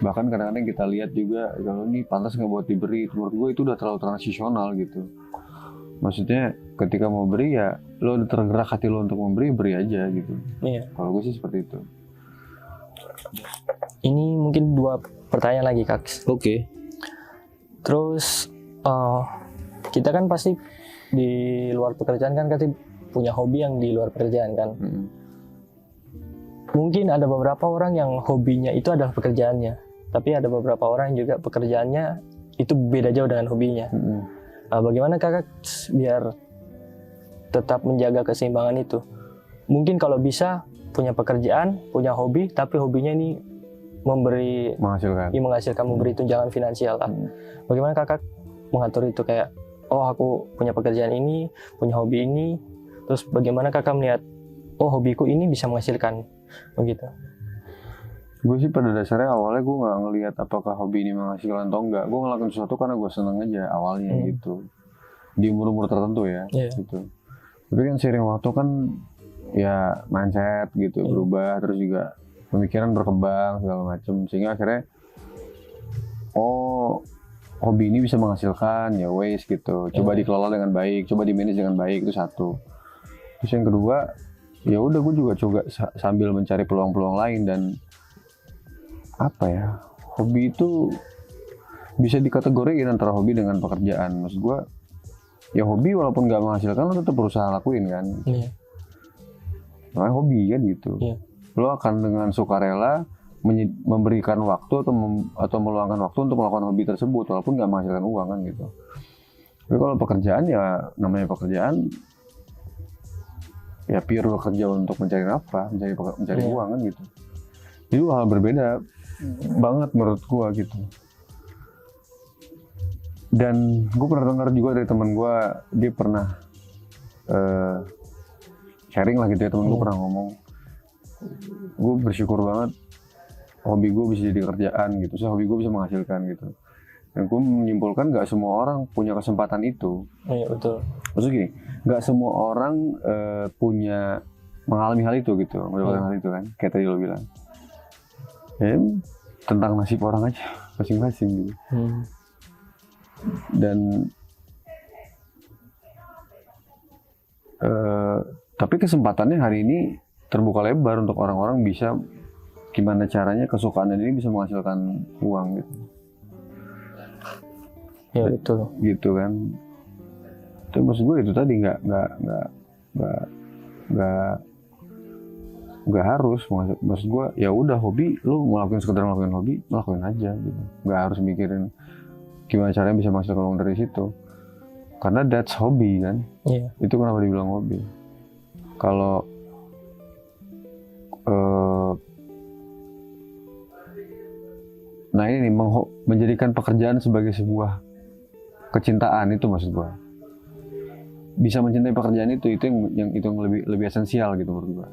Bahkan kadang-kadang kita lihat juga kalau ini pantas nggak buat diberi. Menurut gue itu udah terlalu transisional gitu. Maksudnya ketika mau beri ya lo udah tergerak hati lo untuk memberi, beri aja gitu. Kalau gue sih seperti itu. Ini mungkin 2 pertanyaan lagi Kak. Terus kita kan pasti di luar pekerjaan kan punya hobi yang di luar pekerjaan kan. mungkin ada beberapa orang yang hobinya itu adalah pekerjaannya, tapi ada beberapa orang juga pekerjaannya itu beda jauh dengan hobinya. Bagaimana kakak biar tetap menjaga keseimbangan itu? Mungkin kalau bisa punya pekerjaan, punya hobi, tapi hobinya ini menghasilkan, memberi tunjangan finansial lah. Bagaimana kakak mengatur itu, kayak oh aku punya pekerjaan ini, punya hobi ini, terus bagaimana kakak melihat oh hobiku ini bisa menghasilkan begitu? Gue sih pada dasarnya awalnya gue nggak ngelihat apakah hobi ini menghasilkan atau enggak. Gue ngelakuin sesuatu karena gue seneng aja awalnya gitu, di umur tertentu ya gitu. Tapi kan seiring waktu kan ya mindset gitu berubah, terus juga pemikiran berkembang segala macam, sehingga akhirnya oh hobi ini bisa menghasilkan, ya wes gitu. Coba dikelola dengan baik, coba di-manage dengan baik, itu satu. Terus yang kedua, ya udah gue juga sambil mencari peluang-peluang lain. Dan apa ya, hobi itu bisa dikategorikan antara hobi dengan pekerjaan. Maksud gue, ya hobi walaupun nggak menghasilkan lo tetap berusaha lakuin kan. Namanya hobi kan gitu. Lo akan dengan sukarela memberikan waktu atau meluangkan waktu untuk melakukan hobi tersebut walaupun nggak menghasilkan uang kan gitu. Tapi kalau pekerjaan, ya namanya pekerjaan ya pure bekerja untuk mencari nafkah, mencari uang kan gitu. Jadi hal berbeda banget menurut gua gitu. Dan gue pernah dengar juga dari teman gue, dia pernah sharing lah gitu ya, temen gue pernah ngomong, gue bersyukur banget hobi gue bisa jadi kerjaan gitu, so hobi gue bisa menghasilkan gitu. Dan gue menyimpulkan nggak semua orang punya kesempatan itu. Iya betul. Maksudnya gini, nggak semua orang punya mengalami hal itu gitu, mendapatkan hal itu kan, kayak tadi lo bilang. Ya, tentang nasib orang aja masing-masing gitu. Dan tapi kesempatannya hari ini terbuka lebar untuk orang-orang bisa gimana caranya kesukaan ini bisa menghasilkan uang gitu. Ya betul. Gitu kan. Tapi maksud gue itu tadi nggak harus. Maksud gue ya udah hobi, lu sekedar ngelakuin hobi, ngelakuin aja gitu. Nggak harus mikirin gimana caranya bisa menghasilkan uang dari situ. Karena that's hobi kan. Itu kenapa dibilang hobi. Kalau nah ini menjadikan pekerjaan sebagai sebuah kecintaan, itu maksud gua. Bisa mencintai pekerjaan itu yang lebih esensial gitu menurut gua.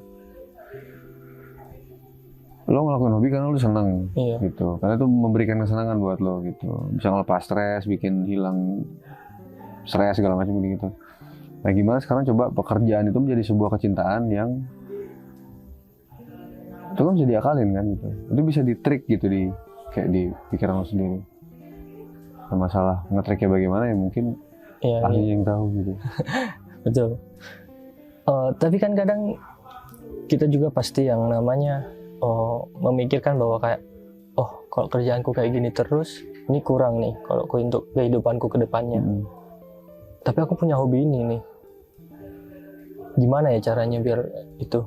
Lo ngelakuin hobi karena lo seneng gitu, karena itu memberikan kesenangan buat lo gitu, bisa ngelepas stres, bikin hilang stres segala macam gitu. Nah gimana sekarang coba pekerjaan itu menjadi sebuah kecintaan yang itu kan bisa diakalin kan gitu, itu bisa di-trick gitu kayak di pikiran lo sendiri. Nah, masalah nge-tricknya bagaimana ya mungkin ahli yang tahu gitu. Betul. Tapi kan kadang kita juga pasti yang namanya memikirkan bahwa kayak kalau kerjaanku kayak gini terus, ini kurang nih kalau untuk kehidupanku ke depannya. Tapi aku punya hobi ini nih, gimana ya caranya biar itu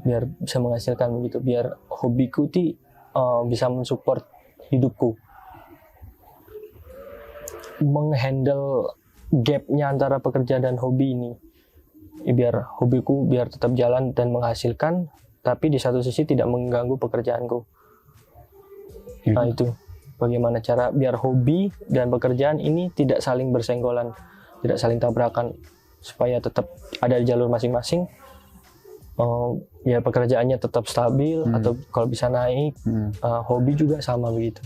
biar bisa menghasilkan begitu, biar hobiku bisa mensupport hidupku, menghandle gapnya antara pekerja dan hobi ini, biar hobiku biar tetap jalan dan menghasilkan, tapi di satu sisi tidak mengganggu pekerjaanku. Nah itu bagaimana cara biar hobi dan pekerjaan ini tidak saling bersenggolan, tidak saling tabrakan, supaya tetap ada di jalur masing-masing. Ya pekerjaannya tetap stabil atau kalau bisa naik, hobi juga sama begitu.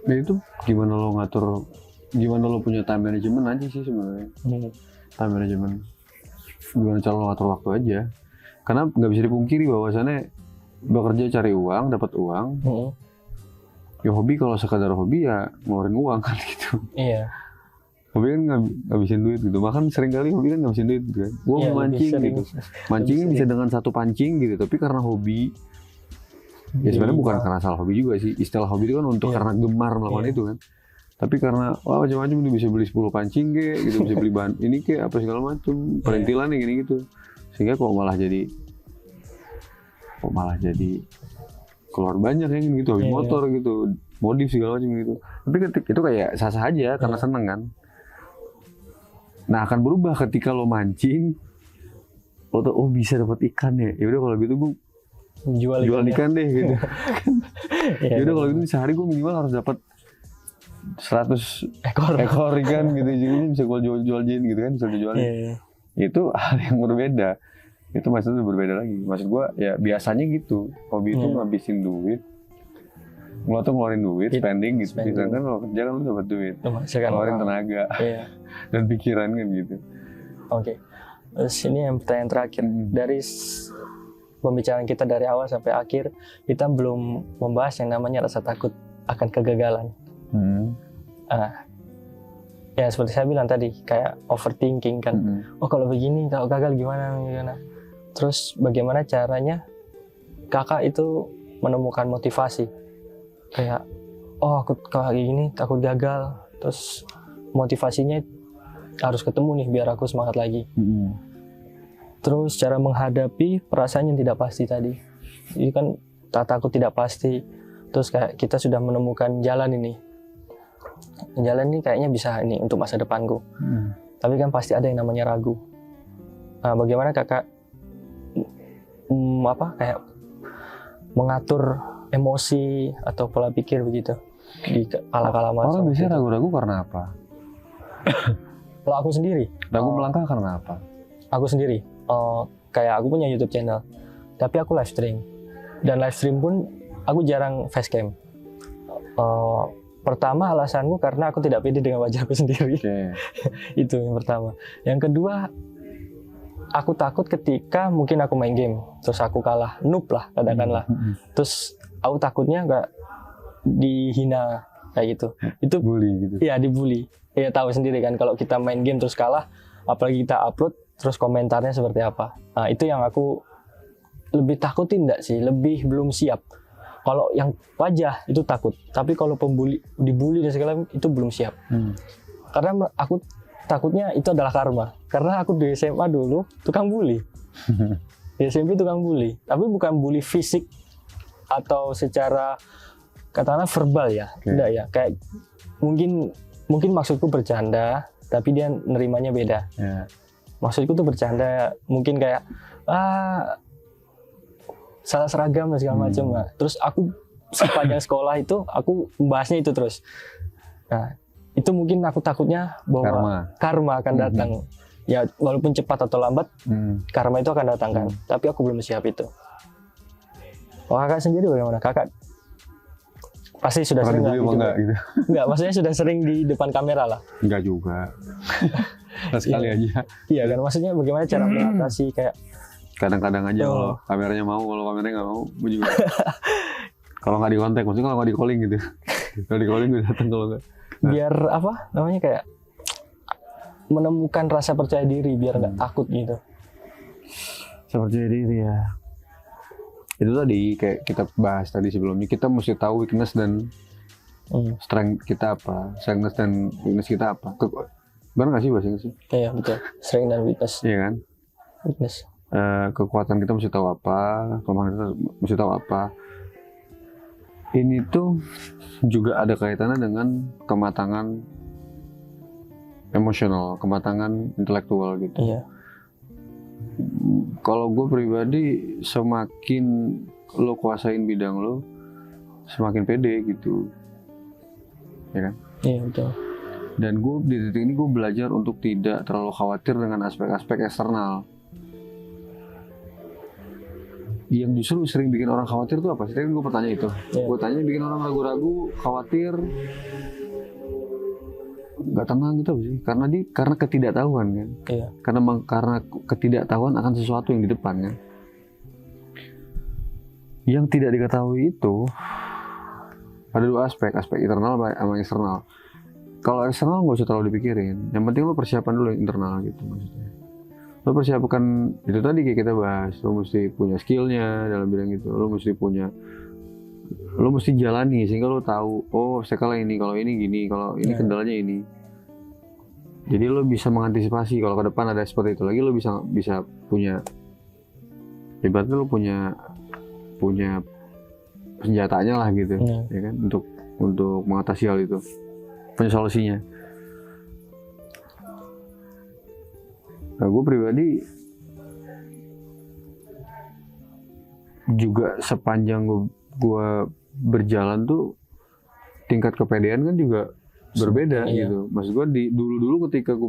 Ya itu gimana lo ngatur, gimana lo punya time management aja sih sebenarnya. Time management, gimana cara lo ngatur waktu aja. Karena nggak bisa dipungkiri bahwasannya bekerja cari uang, dapat uang. Ya hobi kalau sekadar hobi ya ngeluarin uang kan gitu. Iya. Hobi kan ngabisin duit gitu. Bahkan sering kali hobi kan ngabisin duit gitu kan. Gue mau mancing gitu. Mancingnya bisa dengan satu pancing gitu. Tapi karena hobi, ya sebenarnya bukan karena salah hobi juga sih. Istilah hobi itu kan untuk karena gemar melakukan itu kan. Tapi karena macam-macam dia bisa beli 10 pancing gitu, bisa beli bahan ini apa segala macam, perintilan yang gini gitu. Sehingga kok malah jadi kok malah jadi keluar banyak yang gitu, habis motor gitu, modif segala macam gitu. Tapi itu kayak sah-sah aja karena seneng kan. Nah akan berubah ketika lo mancing, lo tuh oh bisa dapat ikan ya. Ya udah kalau gitu gue jual ikan deh gitu. Ya udah kalau gitu sehari gue minimal harus dapat 100 ekor ikan gitu. Jadi bisa gue jual-jualin gitu kan, bisa dijualin. Itu hal yang berbeda. Itu maksudnya berbeda lagi. Maksud gue ya biasanya gitu. Hobi itu ngabisin duit. Lo tuh ngeluarin duit, spending gitu. Misalkan lo kerja kan lo dapat duit. Ngeluarin tenaga dan pikiran kan gitu. Oke. Terus ini yang pertanyaan terakhir. Dari pembicaraan kita dari awal sampai akhir, kita belum membahas yang namanya rasa takut akan kegagalan. Ya seperti saya bilang tadi, kayak overthinking kan. Oh kalau begini, kalau gagal gimana. Terus bagaimana caranya kakak itu menemukan motivasi? Kayak, oh aku kalau kayak gini takut gagal. Terus motivasinya harus ketemu nih biar aku semangat lagi. Terus cara menghadapi perasaan yang tidak pasti tadi. Ini kan takut tidak pasti. Terus kayak kita sudah menemukan jalan ini. Jalan ini kayaknya bisa ini untuk masa depanku. Tapi kan pasti ada yang namanya ragu. Nah, bagaimana kakak kayak mengatur emosi atau pola pikir begitu di kala-kala masa? Orang biasanya ragu-ragu karena apa? Kalau aku sendiri. Ragu melangkah karena apa? Aku sendiri. Kayak aku punya YouTube channel, tapi aku live stream. Dan live stream pun aku jarang facecam. Pertama alasanku karena aku tidak pede dengan wajahku sendiri. Itu yang pertama. Yang kedua, aku takut ketika mungkin aku main game, terus aku kalah, noob lah katakanlah. Terus aku takutnya nggak dihina kayak gitu. Itu bully gitu. Iya dibully. Ya tahu sendiri kan kalau kita main game terus kalah, apalagi kita upload, terus komentarnya seperti apa. Nah itu yang aku lebih takutin enggak sih, lebih belum siap. Kalau yang wajah itu takut, tapi kalau dibully dan segala itu belum siap. Karena aku takutnya itu adalah karma. Karena aku di SMA dulu tukang bully. Di SMP tukang bully, tapi bukan bully fisik atau secara katakanlah verbal ya. Enggak ya, kayak mungkin maksudku bercanda, tapi dia nerimanya beda. Maksudku tuh bercanda, mungkin kayak salah seragam dan segala macam. Nah, terus aku sepanjang sekolah itu aku membahasnya itu terus. Nah, itu mungkin aku takutnya bahwa karma akan datang. Ya walaupun cepat atau lambat, karma itu akan datang kan. Tapi aku belum siap itu. Oh, kakak sendiri bagaimana? Kakak pasti sudah sering enggak gitu. Enggak, maksudnya sudah sering di depan kamera lah. Enggak juga. Sekali aja. Iya kan, maksudnya bagaimana cara mengatasi kayak kadang-kadang aja kalau kameranya mau, kalau kameranya nggak mau, gue juga. Kalau nggak di kontak, maksudnya kalau nggak di calling gitu. Kalau di calling gue datang, kalau nggak. Biar apa namanya kayak menemukan rasa percaya diri, biar nggak takut gitu. Rasa percaya diri ya. Itu tadi kayak kita bahas tadi sebelumnya, kita mesti tahu weakness dan strength kita apa, strength dan weakness kita apa. Benar nggak sih bahasanya sih? Iya betul, strength dan weakness. Iya kan? Weakness. Kekuatan kita mesti tahu apa, kelemahan kita mesti tahu apa. Ini tuh juga ada kaitannya dengan kematangan emosional, kematangan intelektual gitu. Iya. Kalau gue pribadi, semakin lo kuasain bidang lo, semakin pede gitu, ya kan? Iya betul. Dan gue di titik ini gue belajar untuk tidak terlalu khawatir dengan aspek-aspek eksternal. Yang justru sering bikin orang khawatir tuh apa sih? Tadi gue bertanya itu. Gue tanya bikin orang ragu-ragu, khawatir, nggak tenang gitu sih. Karena ketidaktahuan kan. Iya. Karena ketidaktahuan akan sesuatu yang di depan kan. Yang tidak diketahui itu ada dua aspek internal sama eksternal. Kalau eksternal nggak usah terlalu dipikirin. Yang penting lo persiapan dulu yang internal gitu maksudnya. Lo persiapkan itu tadi kayak kita bahas, lo mesti punya skillnya dalam bidang itu, lo mesti jalani sehingga lo tahu, oh kalau ini gini, kalau ini kendalanya ini. Jadi lo bisa mengantisipasi kalau ke depan ada seperti itu lagi, lo bisa punya, ibaratnya lo punya punya senjatanya lah gitu, ya kan, untuk mengatasi hal itu, punya solusinya. Nah, gue pribadi juga sepanjang gue berjalan tuh tingkat kepedean kan juga berbeda gitu. Maksud gue di dulu ketika gue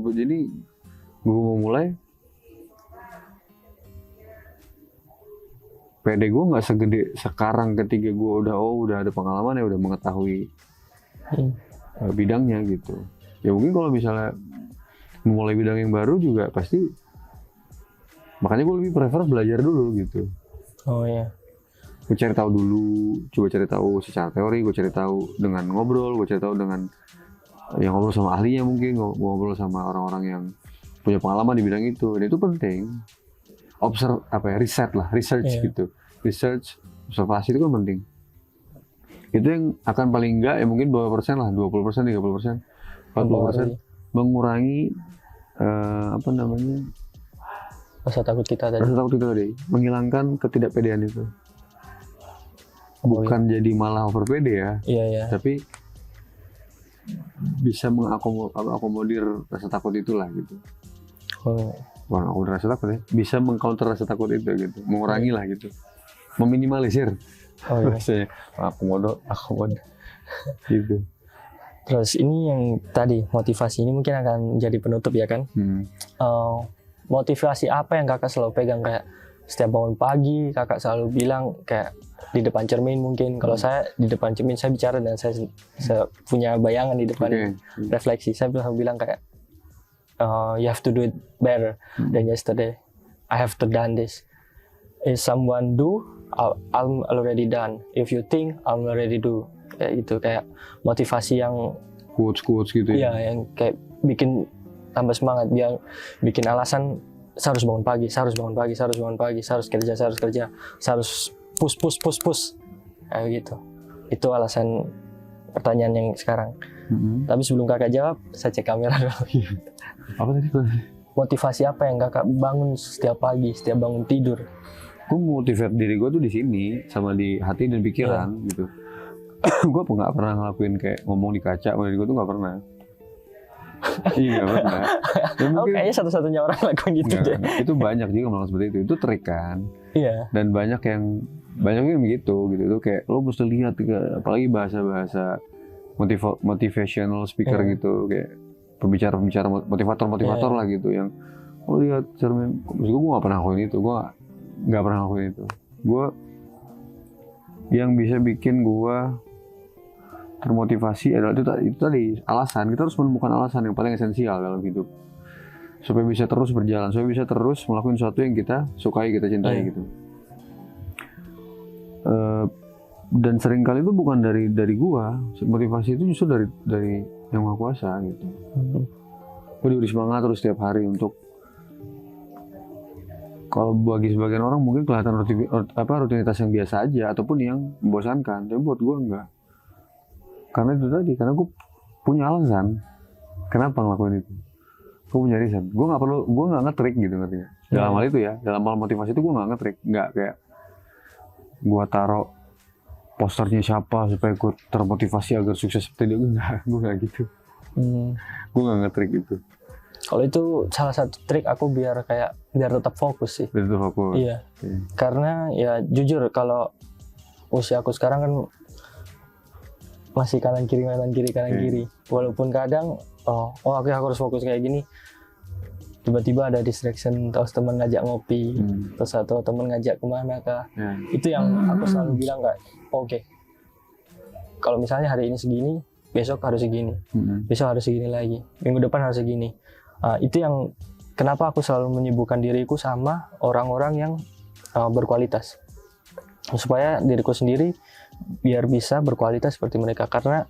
mau mulai, pede gue nggak segede sekarang ketika gue udah ada pengalaman ya, udah mengetahui bidangnya gitu. Ya mungkin kalau misalnya memulai bidang yang baru juga pasti, makanya gue lebih prefer belajar dulu gitu. Oh iya. Gue cari tahu dulu, coba cari tahu secara teori, gue cari tahu dengan ngobrol, gue cari tahu dengan yang ngobrol sama ahlinya, mungkin ngobrol sama orang-orang yang punya pengalaman di bidang itu. Dan itu penting. Research gitu. Research, observasi itu kan penting. Itu yang akan paling enggak ya mungkin 2% lah, 20%, 30%, 40% mengurangi rasa takut kita tadi. Menghilangkan ketidakpedean itu. Bukan jadi malah over pede ya. Iya. Tapi bisa mengakomodir rasa takut itulah gitu. Bukan akomodir rasa takut ya. Bisa mengcounter rasa takut itu gitu. Mengurangi lah gitu. Meminimalisir. Maksudnya akomodir gitu. Terus ini yang tadi motivasi ini mungkin akan jadi penutup ya kan. Motivasi apa yang kakak selalu pegang, kayak setiap bangun pagi kakak selalu bilang kayak di depan cermin mungkin. Kalau saya di depan cermin saya bicara dan saya punya bayangan di depan refleksi. Saya selalu bilang kayak you have to do it better than yesterday. I have to done this. If someone do, I'm already done. If you think, I'm already do. Kayak gitu, kayak motivasi yang quotes gitu ya. Iya, yang kayak bikin tambah semangat, biar bikin alasan saya harus bangun pagi, saya harus kerja, saya harus push kayak gitu. Itu alasan pertanyaan yang sekarang. Tapi sebelum kakak jawab, saya cek kamera dulu. Apa tadi? Motivasi apa yang kakak bangun setiap pagi, setiap bangun tidur? Gue motivate diri gue tuh di sini, sama di hati dan pikiran gitu. Gue nggak pernah ngelakuin kayak ngomong di kaca sama diri gue tuh nggak pernah. Iya nggak pernah. Ya, kayaknya satu-satunya orang lakuin gitu deh. Itu banyak juga melakukan seperti itu. Itu trik kan. Iya. Dan banyak yang begitu gitu. Itu kayak lo mesti lihat, apalagi bahasa motivational speaker gitu, kayak pembicara motivator lah gitu, yang lo lihat cermin. Maksud gue nggak pernah ngelakuin itu. Gue nggak pernah ngelakuin itu. Gue yang bisa bikin gue termotivasi adalah itu tadi, alasan. Kita harus menemukan alasan yang paling esensial dalam hidup supaya bisa terus berjalan, supaya bisa terus melakukan sesuatu yang kita sukai, kita cintai gitu. Dan seringkali itu bukan dari gua, motivasi itu justru dari Yang Maha Kuasa gitu. Gua diberi semangat terus setiap hari untuk, kalau bagi sebagian orang mungkin kelihatan rutinitas yang biasa aja ataupun yang membosankan, tapi buat gua enggak. Karena itu tadi, karena gue punya alasan kenapa ngelakuin itu. Gue punya reason. Gue nggak nge-trick gitu ngerti gak? Dalam hal itu ya, dalam hal motivasi itu gue nggak nge-trick. Nggak kayak gue taruh posternya siapa supaya gue termotivasi agar sukses seperti dia. Gue nggak gitu. Gue nggak nge-trick itu. Kalau itu salah satu trik aku biar tetap fokus sih. Biar tetap fokus. Iya. Karena ya jujur kalau usia aku sekarang kan masih kanan kiri. Walaupun kadang aku harus fokus kayak gini, tiba-tiba ada distraction, terus teman ngajak ngopi, terus atau teman ngajak kemana kah. Itu yang aku selalu bilang kayak oke. Kalau misalnya hari ini segini, besok harus segini, besok harus segini lagi, minggu depan harus segini. Itu yang kenapa aku selalu menyibukkan diriku sama orang-orang yang berkualitas, supaya diriku sendiri biar bisa berkualitas seperti mereka. Karena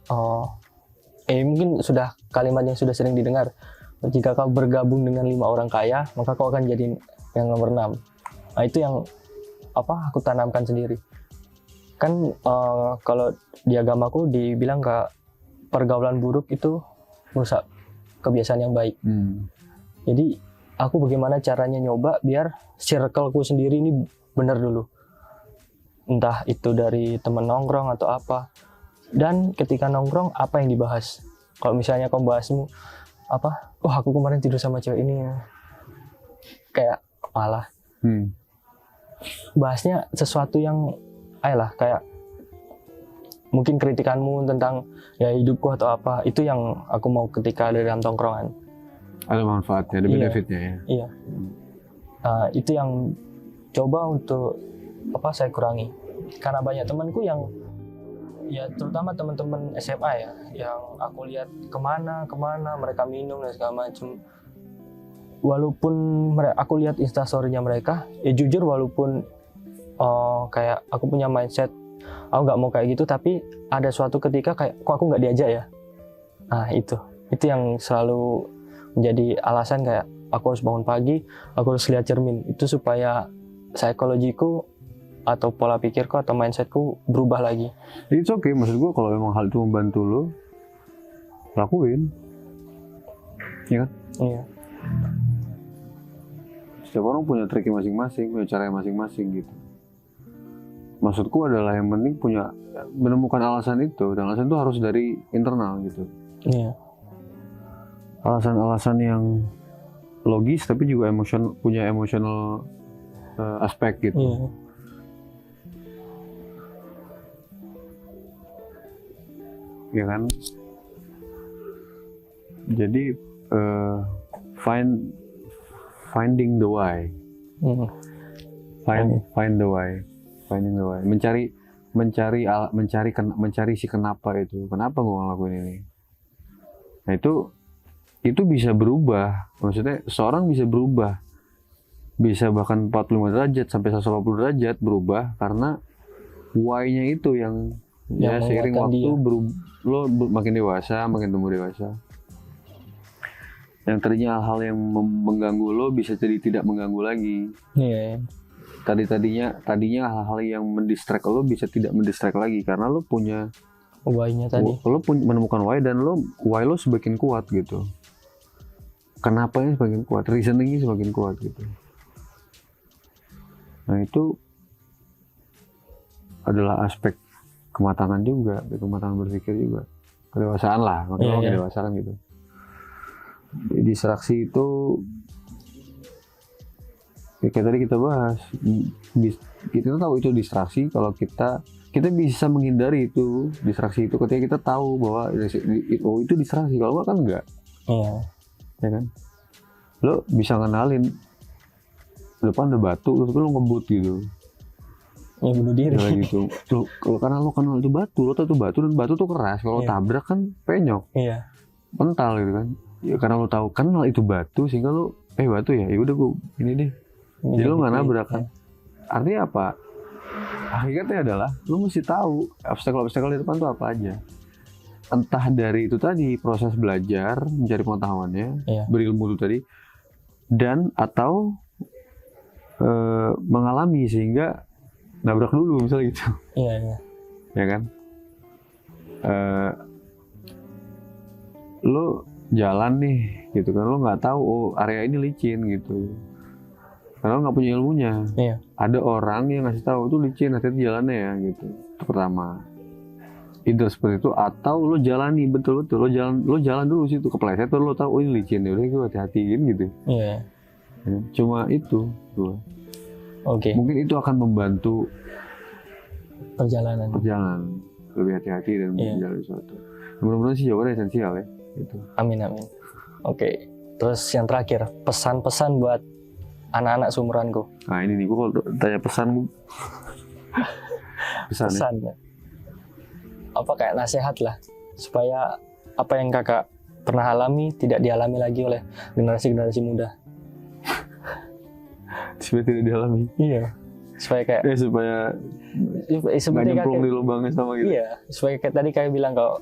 mungkin sudah kalimat yang sudah sering didengar, jika kau bergabung dengan 5 orang kaya, maka kau akan jadi yang nomor 6. Nah itu yang aku tanamkan sendiri. Kan kalau di agamaku dibilang pergaulan buruk itu merusak kebiasaan yang baik. Jadi aku bagaimana caranya nyoba biar circleku sendiri ini benar dulu. entah itu dari temen nongkrong atau apa. Dan ketika nongkrong apa yang dibahas? Kalau misalnya kamu bahasmu apa? Wah, aku kemarin tidur sama cewek ini. Kayak malah bahasnya sesuatu yang ayolah kayak mungkin kritikanmu tentang ya hidupku atau apa, itu yang aku mau ketika ada dalam tongkrongan. Ada manfaatnya, ada benefitnya ya. Iya. Itu yang coba untuk apa saya kurangi. Karena banyak temanku yang ya terutama teman-teman SMA ya, yang aku lihat kemana mereka minum dan segala macam. Walaupun aku lihat instastory-nya mereka, ya jujur walaupun kayak aku punya mindset aku nggak mau kayak gitu, tapi ada suatu ketika kayak kok aku nggak diajak ya. Nah itu yang selalu menjadi alasan kayak aku harus bangun pagi, aku harus lihat cermin itu supaya psikologiku atau pola pikirku atau mindsetku berubah lagi. It's okay, maksud gue kalau memang hal itu membantu lo, lakuin, ya kan? Iya. Setiap orang punya triknya masing-masing, punya caranya masing-masing gitu. Maksudku adalah yang penting menemukan alasan itu, dan alasan itu harus dari internal gitu. Iya. Alasan-alasan yang logis tapi juga punya emosional aspek gitu. Iya. Ya kan? Jadi finding the why. Find the why. Finding the why. Mencari si kenapa itu. Kenapa gue ngelakuin ini? Nah itu bisa berubah. Maksudnya seorang bisa berubah. Bisa bahkan 45 derajat sampai 180 derajat berubah karena why-nya itu yang ya seiring waktu lo makin dewasa, makin tumbuh dewasa. Yang tadinya hal-hal yang mengganggu lo bisa jadi tidak mengganggu lagi. Iya. Tadinya hal-hal yang mendistract lo bisa tidak mendistract lagi karena lo punya why-nya tadi. Lo menemukan why dan why lo semakin kuat gitu. Kenapanya semakin kuat, reasoningnya semakin kuat gitu. Nah itu adalah aspek kematangan juga, kematangan berpikir juga, kedewasaan lah, makanya orang dewasa kan gitu. Distraksi itu kayak tadi kita bahas, kita tahu itu distraksi kalau kita bisa menghindari itu distraksi itu ketika kita tahu bahwa itu distraksi, kalau enggak kan enggak. Iya. Ya kan? Lo bisa ngenalin depan ada batu terus lo ngebut gitu. Ya bunuh diri. Gitu. Karena lo kenal itu batu, lo tahu itu batu dan batu tuh keras, kalau tabrak kan penyok. Iya. Mental gitu kan. Ya karena lo tahu kenal itu batu sehingga lo batu ya udah gue ini deh. Jadi lo nggak nabrak kan. Artinya apa? Hakikatnya adalah lo mesti tahu obstacle di depan tuh apa aja. Entah dari itu tadi proses belajar, mencari pengetahuannya, berilmu itu tadi, dan atau mengalami sehingga nabrak dulu misalnya gitu. Iya. Ya kan? Lo jalan nih gitu kan, lo nggak tahu area ini licin gitu. Karena lo nggak punya ilmunya. Iya. Ada orang yang ngasih tahu itu licin, hati-hati jalannya ya gitu. Itu pertama. Either seperti itu atau lo jalani betul-betul, lo jalan dulu situ kepleset, lo tahu ini licin, ya udah gue hati-hatiin gitu. Iya. Cuma itu dua. Oke. Mungkin itu akan membantu perjalanan lebih hati-hati dan menjalani sesuatu. Mudah-mudahan sih jawabannya esensial ya. Gitu. Amin. Oke. Terus yang terakhir, pesan-pesan buat anak-anak seumuranku. Nah ini nih, gue kalau tanya pesan ya. Apa kayak nasihat lah supaya apa yang kakak pernah alami tidak dialami lagi oleh generasi muda. Supaya tidak dialami. Iya. Supaya kayak supaya nggak nyemplung di lubangnya sama gitu. Iya. Supaya kayak tadi kayak bilang kalau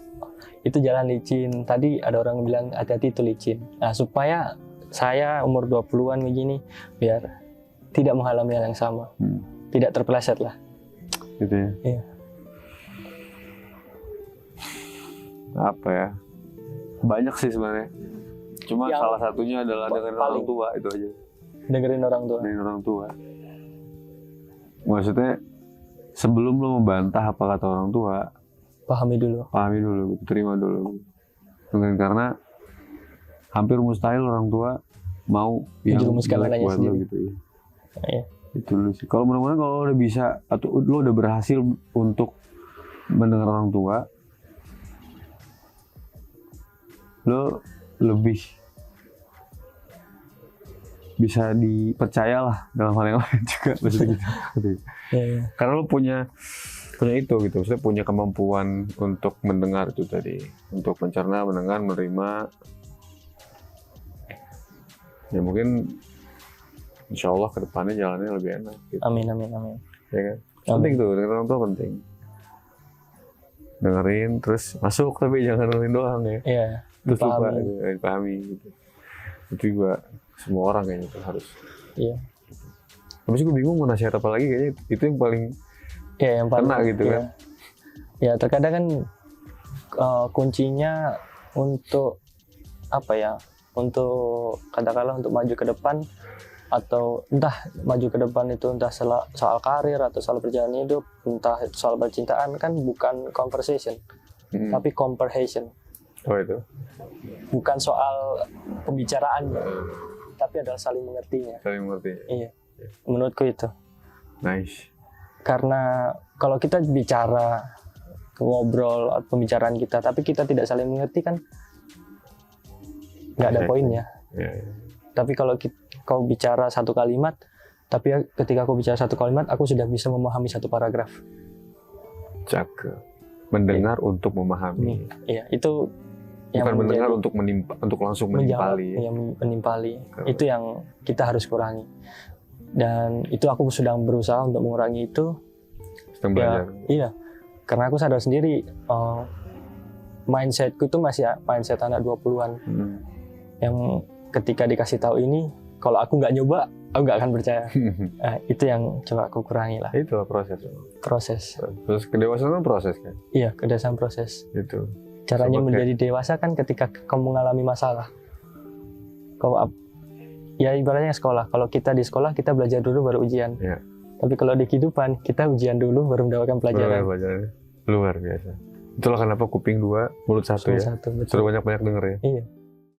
itu jalan licin. Tadi ada orang bilang hati-hati itu licin. Nah supaya saya umur 20-an begini biar tidak mengalami hal yang sama. Tidak terpeleset lah. Gitu ya. Iya. Apa ya? Banyak sih sebenarnya. Cuma yang salah satunya adalah dengerin orang tua, itu aja. Dengerin orang tua. Maksudnya sebelum lo membantah apa kata orang tua, pahami dulu gitu, terima dulu. Mungkin karena hampir mustahil orang tua mau yang jelek buat lo gitu ya. Iya. Itu dulu sih. Kalau mudah-mudahan kalau udah bisa atau lo udah berhasil untuk mendengar orang tua, lo lebih bisa dipercaya lah dalam hal yang lain juga maksudnya gitu. Yeah. Karena lo punya itu gitu, maksudnya punya kemampuan untuk mendengar itu tadi, untuk mencerna, mendengar, menerima. Ya mungkin insya Allah kedepannya jalannya lebih enak. Gitu. Amin. Ya kan? Penting tuh, dengerin orang tua penting. Dengerin terus masuk tapi jangan dengerin doang ya. Iya. Terus lupa, dipahami gitu. Itu juga semua orang kayaknya itu harus. Iya. Tapi gue bingung mau nasihat apa lagi, kayaknya itu yang paling kena gitu kan. Ya terkadang kan kuncinya untuk apa ya, untuk katakanlah untuk maju ke depan, atau entah maju ke depan itu entah soal karir atau soal perjalanan hidup, entah soal percintaan, kan bukan conversation tapi comprehension. Oh itu bukan soal pembicaraannya tapi adalah saling mengertinya. Iya, menurutku itu nice. Karena kalau kita bicara, ngobrol pembicaraan kita tapi kita tidak saling mengerti kan nggak ada poinnya. Tapi kalau kau bicara satu kalimat, tapi ketika aku bicara satu kalimat, aku sudah bisa memahami satu paragraf. Cakep. Mendengar untuk memahami. Iya, itu bukan yang mendengar untuk langsung menimpali. Menimpali. Itu yang kita harus kurangi. Dan itu aku sedang berusaha untuk mengurangi itu. Sedang belajar. Iya. Karena aku sadar sendiri, mindsetku itu masih mindset anak 20-an. Yang ketika dikasih tahu ini, kalau aku nggak nyoba, aku nggak akan percaya. Itu yang coba aku kurangi lah. Itulah proses. Terus kedewasaan kan proses kan? Iya, kedewasaan proses. Itu. Caranya menjadi dewasa kan ketika kamu mengalami masalah. Ya ibaratnya sekolah. Kalau kita di sekolah, kita belajar dulu baru ujian. Ya. Tapi kalau di kehidupan, kita ujian dulu baru mendapatkan pelajaran. Luar biasa. Itulah kenapa kuping 2, mulut 1 ya. Betul. Suruh banyak-banyak denger ya. Iya.